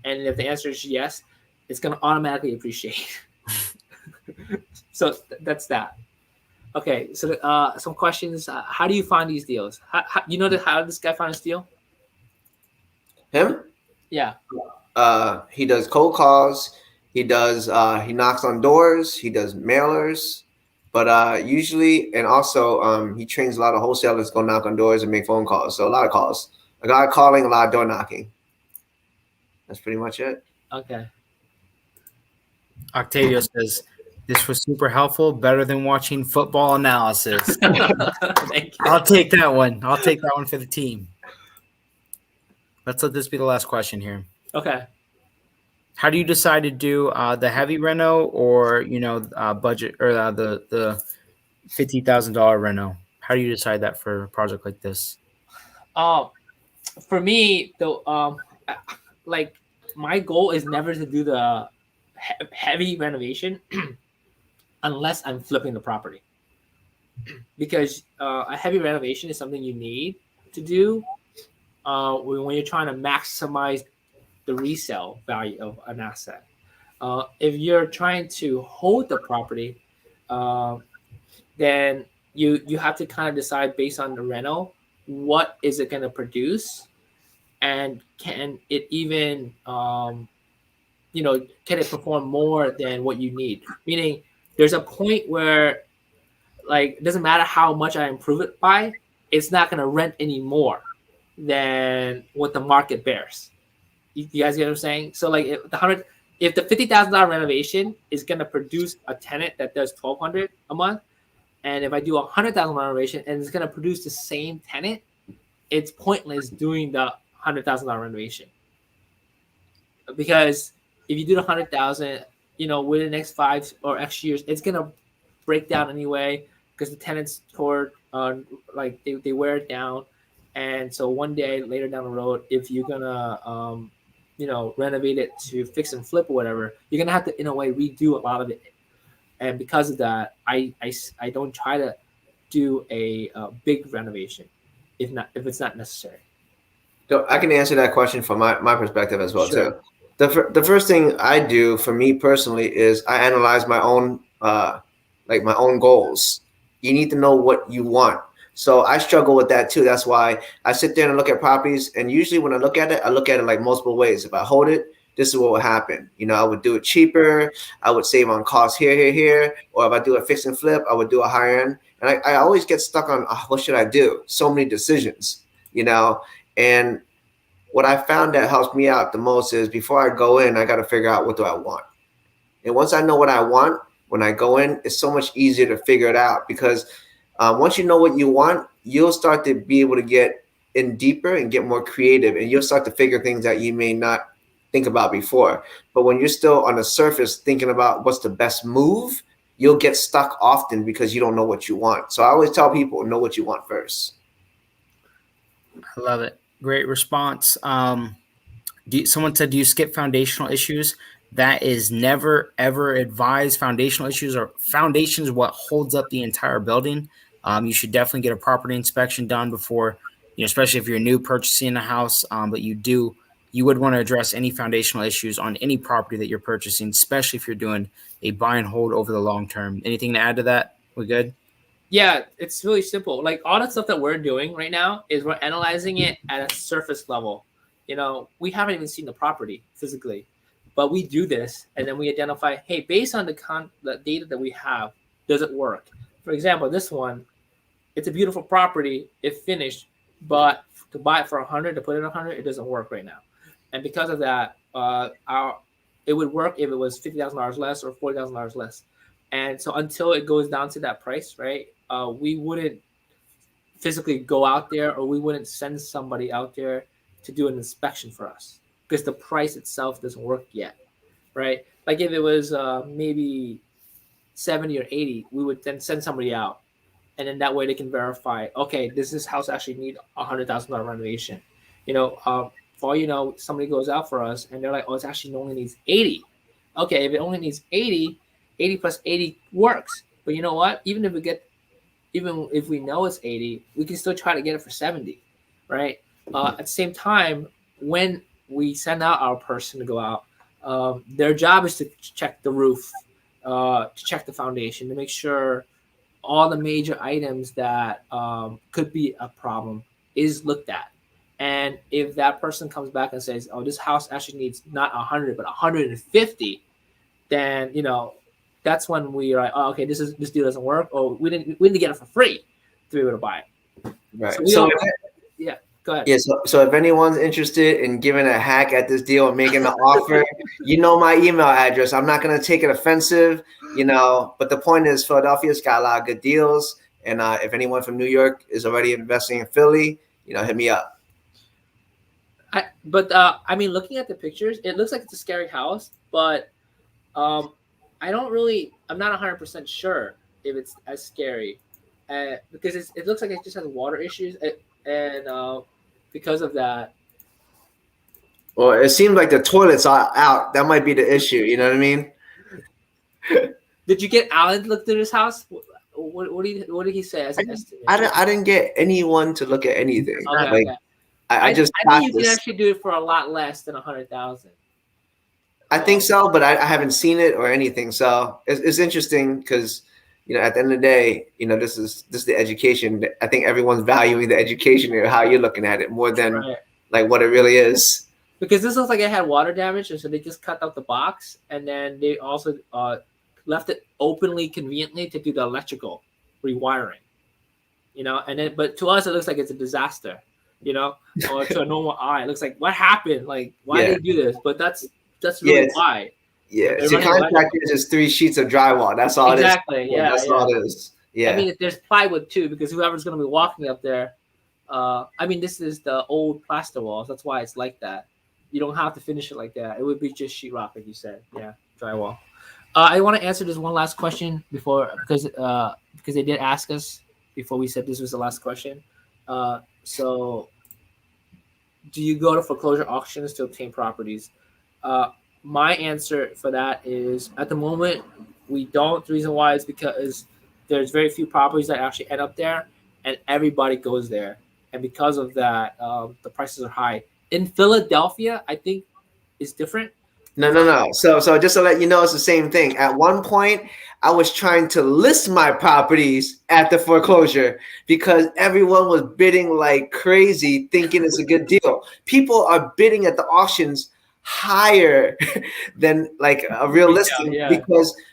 And if the answer is yes, it's going to automatically appreciate. So that's that. Okay, so some questions. How do you find these deals? How this guy found his deal? Him? Yeah. He does cold calls. He knocks on doors. He does mailers. But usually, and also he trains a lot of wholesalers to go knock on doors and make phone calls. So a lot of calls. A lot of calling, a lot of door knocking. That's pretty much it. Okay. Octavio says, this was super helpful, better than watching football analysis. Thank you. I'll take that one. I'll take that one for the team. Let's let this be the last question here. Okay. How do you decide to do the heavy reno or budget or the $50,000 reno? How do you decide that for a project like this? For me, though, like my goal is never to do the heavy renovation unless I'm flipping the property, because a heavy renovation is something you need to do when you're trying to maximize the resale value of an asset. If you're trying to hold the property, then you have to kind of decide based on the rental, what is it going to produce, and can it even can it perform more than what you need? Meaning, there's a point where, like, it doesn't matter how much I improve it by, it's not going to rent any more than what the market bears. You guys get what I'm saying? So, like, if the $50,000 renovation is going to produce a tenant that does $1,200 a month, and if I do a $100,000 renovation and it's going to produce the same tenant, it's pointless doing the $100,000 renovation. Because if you do the $100,000, within the next 5 or X years, it's going to break down anyway, because the tenants they wear it down. And so one day later down the road, if you're gonna renovate it to fix and flip or whatever, you're gonna have to, in a way, redo a lot of it. And because of that, I don't try to do a big renovation if it's not necessary. So I can answer that question from my perspective as well, Sure. too. The first thing I do for me personally is I analyze my own my own goals. You need to know what you want. So I struggle with that too. That's why I sit there and look at properties. And usually when I look at it like multiple ways. If I hold it, this is what would happen. I would do it cheaper. I would save on costs here. Or if I do a fix and flip, I would do a higher end. And I always get stuck on what should I do? So many decisions, and what I found that helps me out the most is before I go in, I got to figure out what do I want. And once I know what I want, when I go in, it's so much easier to figure it out, because once you know what you want, you'll start to be able to get in deeper and get more creative, and you'll start to figure things that you may not think about before. But when you're still on the surface thinking about what's the best move, you'll get stuck often because you don't know what you want. So I always tell people, know what you want first. I love it. Great response. Someone said, do you skip foundational issues? That is never, ever advised. Foundations is what holds up the entire building. You should definitely get a property inspection done before, especially if you're new purchasing a house. But you would want to address any foundational issues on any property that you're purchasing, especially if you're doing a buy and hold over the long term. Anything to add to that? We good? Yeah, it's really simple. Like, all the stuff that we're doing right now is we're analyzing it at a surface level. We haven't even seen the property physically, but we do this, and then we identify, hey, based on the data that we have, does it work? For example, this one, it's a beautiful property, it finished, but to buy it for $100, to put it $100, it doesn't work right now. And because of that, it would work if it was $50,000 less or $40,000 less. And so until it goes down to that price, right, we wouldn't physically go out there, or we wouldn't send somebody out there to do an inspection for us, because the price itself doesn't work yet. right? Like if it was maybe 70 or 80, we would then send somebody out, and then that way they can verify, okay, does this house actually need $100,000 renovation? For all you know, somebody goes out for us and they're like, oh, it actually only needs 80. Okay, if it only needs 80, 80 plus 80 works. But you know what? Even if we know it's 80, we can still try to get it for 70, right? At the same time, when we send out our person to go out, their job is to check the roof, to check the foundation, to make sure all the major items that could be a problem is looked at. And if that person comes back and says, oh, this house actually needs not 100 but 150, then that's when we are like, oh, okay, this deal doesn't work, or we didn't get it for free to be able to buy it. Right. Yeah, go ahead. Yeah, so if anyone's interested in giving a hack at this deal and making an offer, my email address. I'm not gonna take it offensive, but the point is Philadelphia's got a lot of good deals. And if anyone from New York is already investing in Philly, hit me up. Looking at the pictures, it looks like it's a scary house, but I'm not 100% sure if it's as scary, because it looks like it just has water issues, and because of that. Well, it seems like the toilets are out. That might be the issue. You know what I mean? Did you get Alan to look through this house? What did he say as an estimate? I didn't get anyone to look at anything. Okay. I think you can actually do it for a lot less than 100,000. I think so, but I haven't seen it or anything. So it's interesting because at the end of the day, this is the education. I think everyone's valuing the education or how you're looking at it more than like what it really is. Because this looks like it had water damage, and so they just cut out the box, and then they also left it openly, conveniently, to do the electrical rewiring. And then, but to us, it looks like it's a disaster. Or to a normal eye, it looks like, what happened? Like, why did they do this? But that's really why. Yeah, the contract is just 3 sheets of drywall. That's all it is. Exactly. Yeah, that's all it is. Yeah. I mean, there's plywood too, because whoever's going to be walking up there. This is the old plaster walls. That's why it's like that. You don't have to finish it like that. It would be just sheetrock, like you said. Yeah, drywall. I want to answer this one last question because they did ask us before we said this was the last question. So, do you go to foreclosure auctions to obtain properties? My answer for that is, at the moment, we don't. The reason why is because there's very few properties that actually end up there, and everybody goes there. And because of that, the prices are high. In Philadelphia, I think is different. No. So just to let you know, it's the same thing. At one point, I was trying to list my properties at the foreclosure because everyone was bidding like crazy, thinking it's a good deal. People are bidding at the auctions higher than like a real listing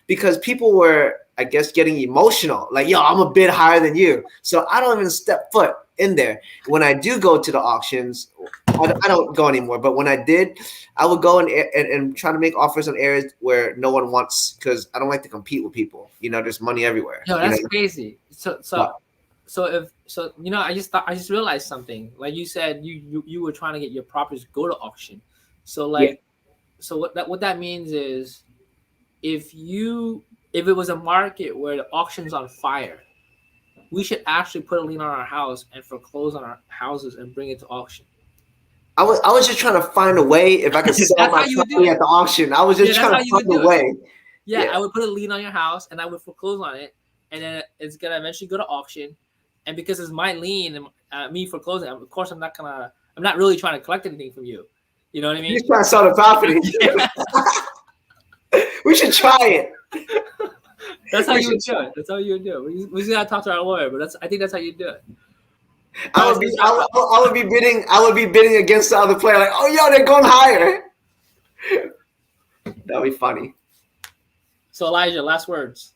because people were, I guess, getting emotional. Like, yo, I'm a bid higher than you. So I don't even step foot in there. When I do go to the auctions, I don't go anymore. But when I did, I would go and try to make offers on areas where no one wants, because I don't like to compete with people. There's money everywhere. No, that's crazy. So I just realized something. Like you said, you were trying to get your properties to go to auction. So what that means is, if it was a market where the auction's on fire, we should actually put a lien on our house and foreclose on our houses and bring it to auction. I was just trying to find a way if I could sell my property at the auction. I was just trying to find a way. Yeah, I would put a lien on your house and I would foreclose on it, and then it's gonna eventually go to auction. And because it's my lien and me foreclosing, of course I'm not really trying to collect anything from you. You know what I mean? You're trying to sell the property. We should try it. That's how you would do it. That's how you would do it. We just gotta talk to our lawyer, but I think that's how you do it. I would be bidding against the other player, like, oh yo, they're going higher. That'd be funny. So Elijah, last words.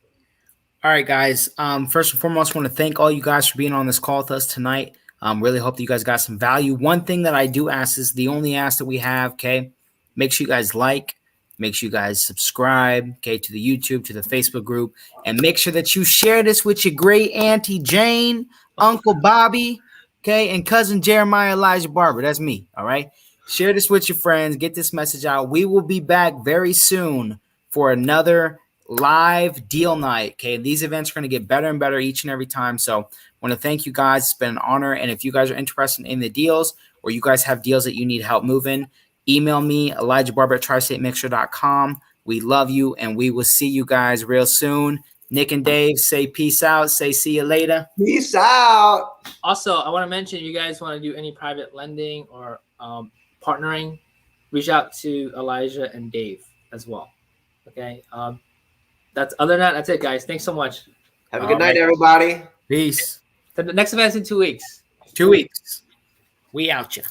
All right, guys. First and foremost, I want to thank all you guys for being on this call with us tonight. Really hope that you guys got some value. One thing that I do ask is the only ask that we have, okay? Make sure you guys like, make sure you guys subscribe, okay, to the YouTube, to the Facebook group, and make sure that you share this with your great Auntie Jane, Uncle Bobby, okay, and cousin Jeremiah Elijah Barber. That's me, all right? Share this with your friends. Get this message out. We will be back very soon for another live deal night. Okay. These events are going to get better and better each and every time. So I want to thank you guys. It's been an honor. And if you guys are interested in the deals or you guys have deals that you need help moving, email me, ElijahBarber@tristatemixer.com. We love you and we will see you guys real soon. Nick and Dave, say peace out. Say see you later. Peace out. Also, I want to mention, you guys want to do any private lending or partnering, reach out to Elijah and Dave as well. Okay. That's other than that, that's it, guys. Thanks so much. Have a good night, everybody. Peace. The next event's in 2 weeks. 2 weeks. We out ya.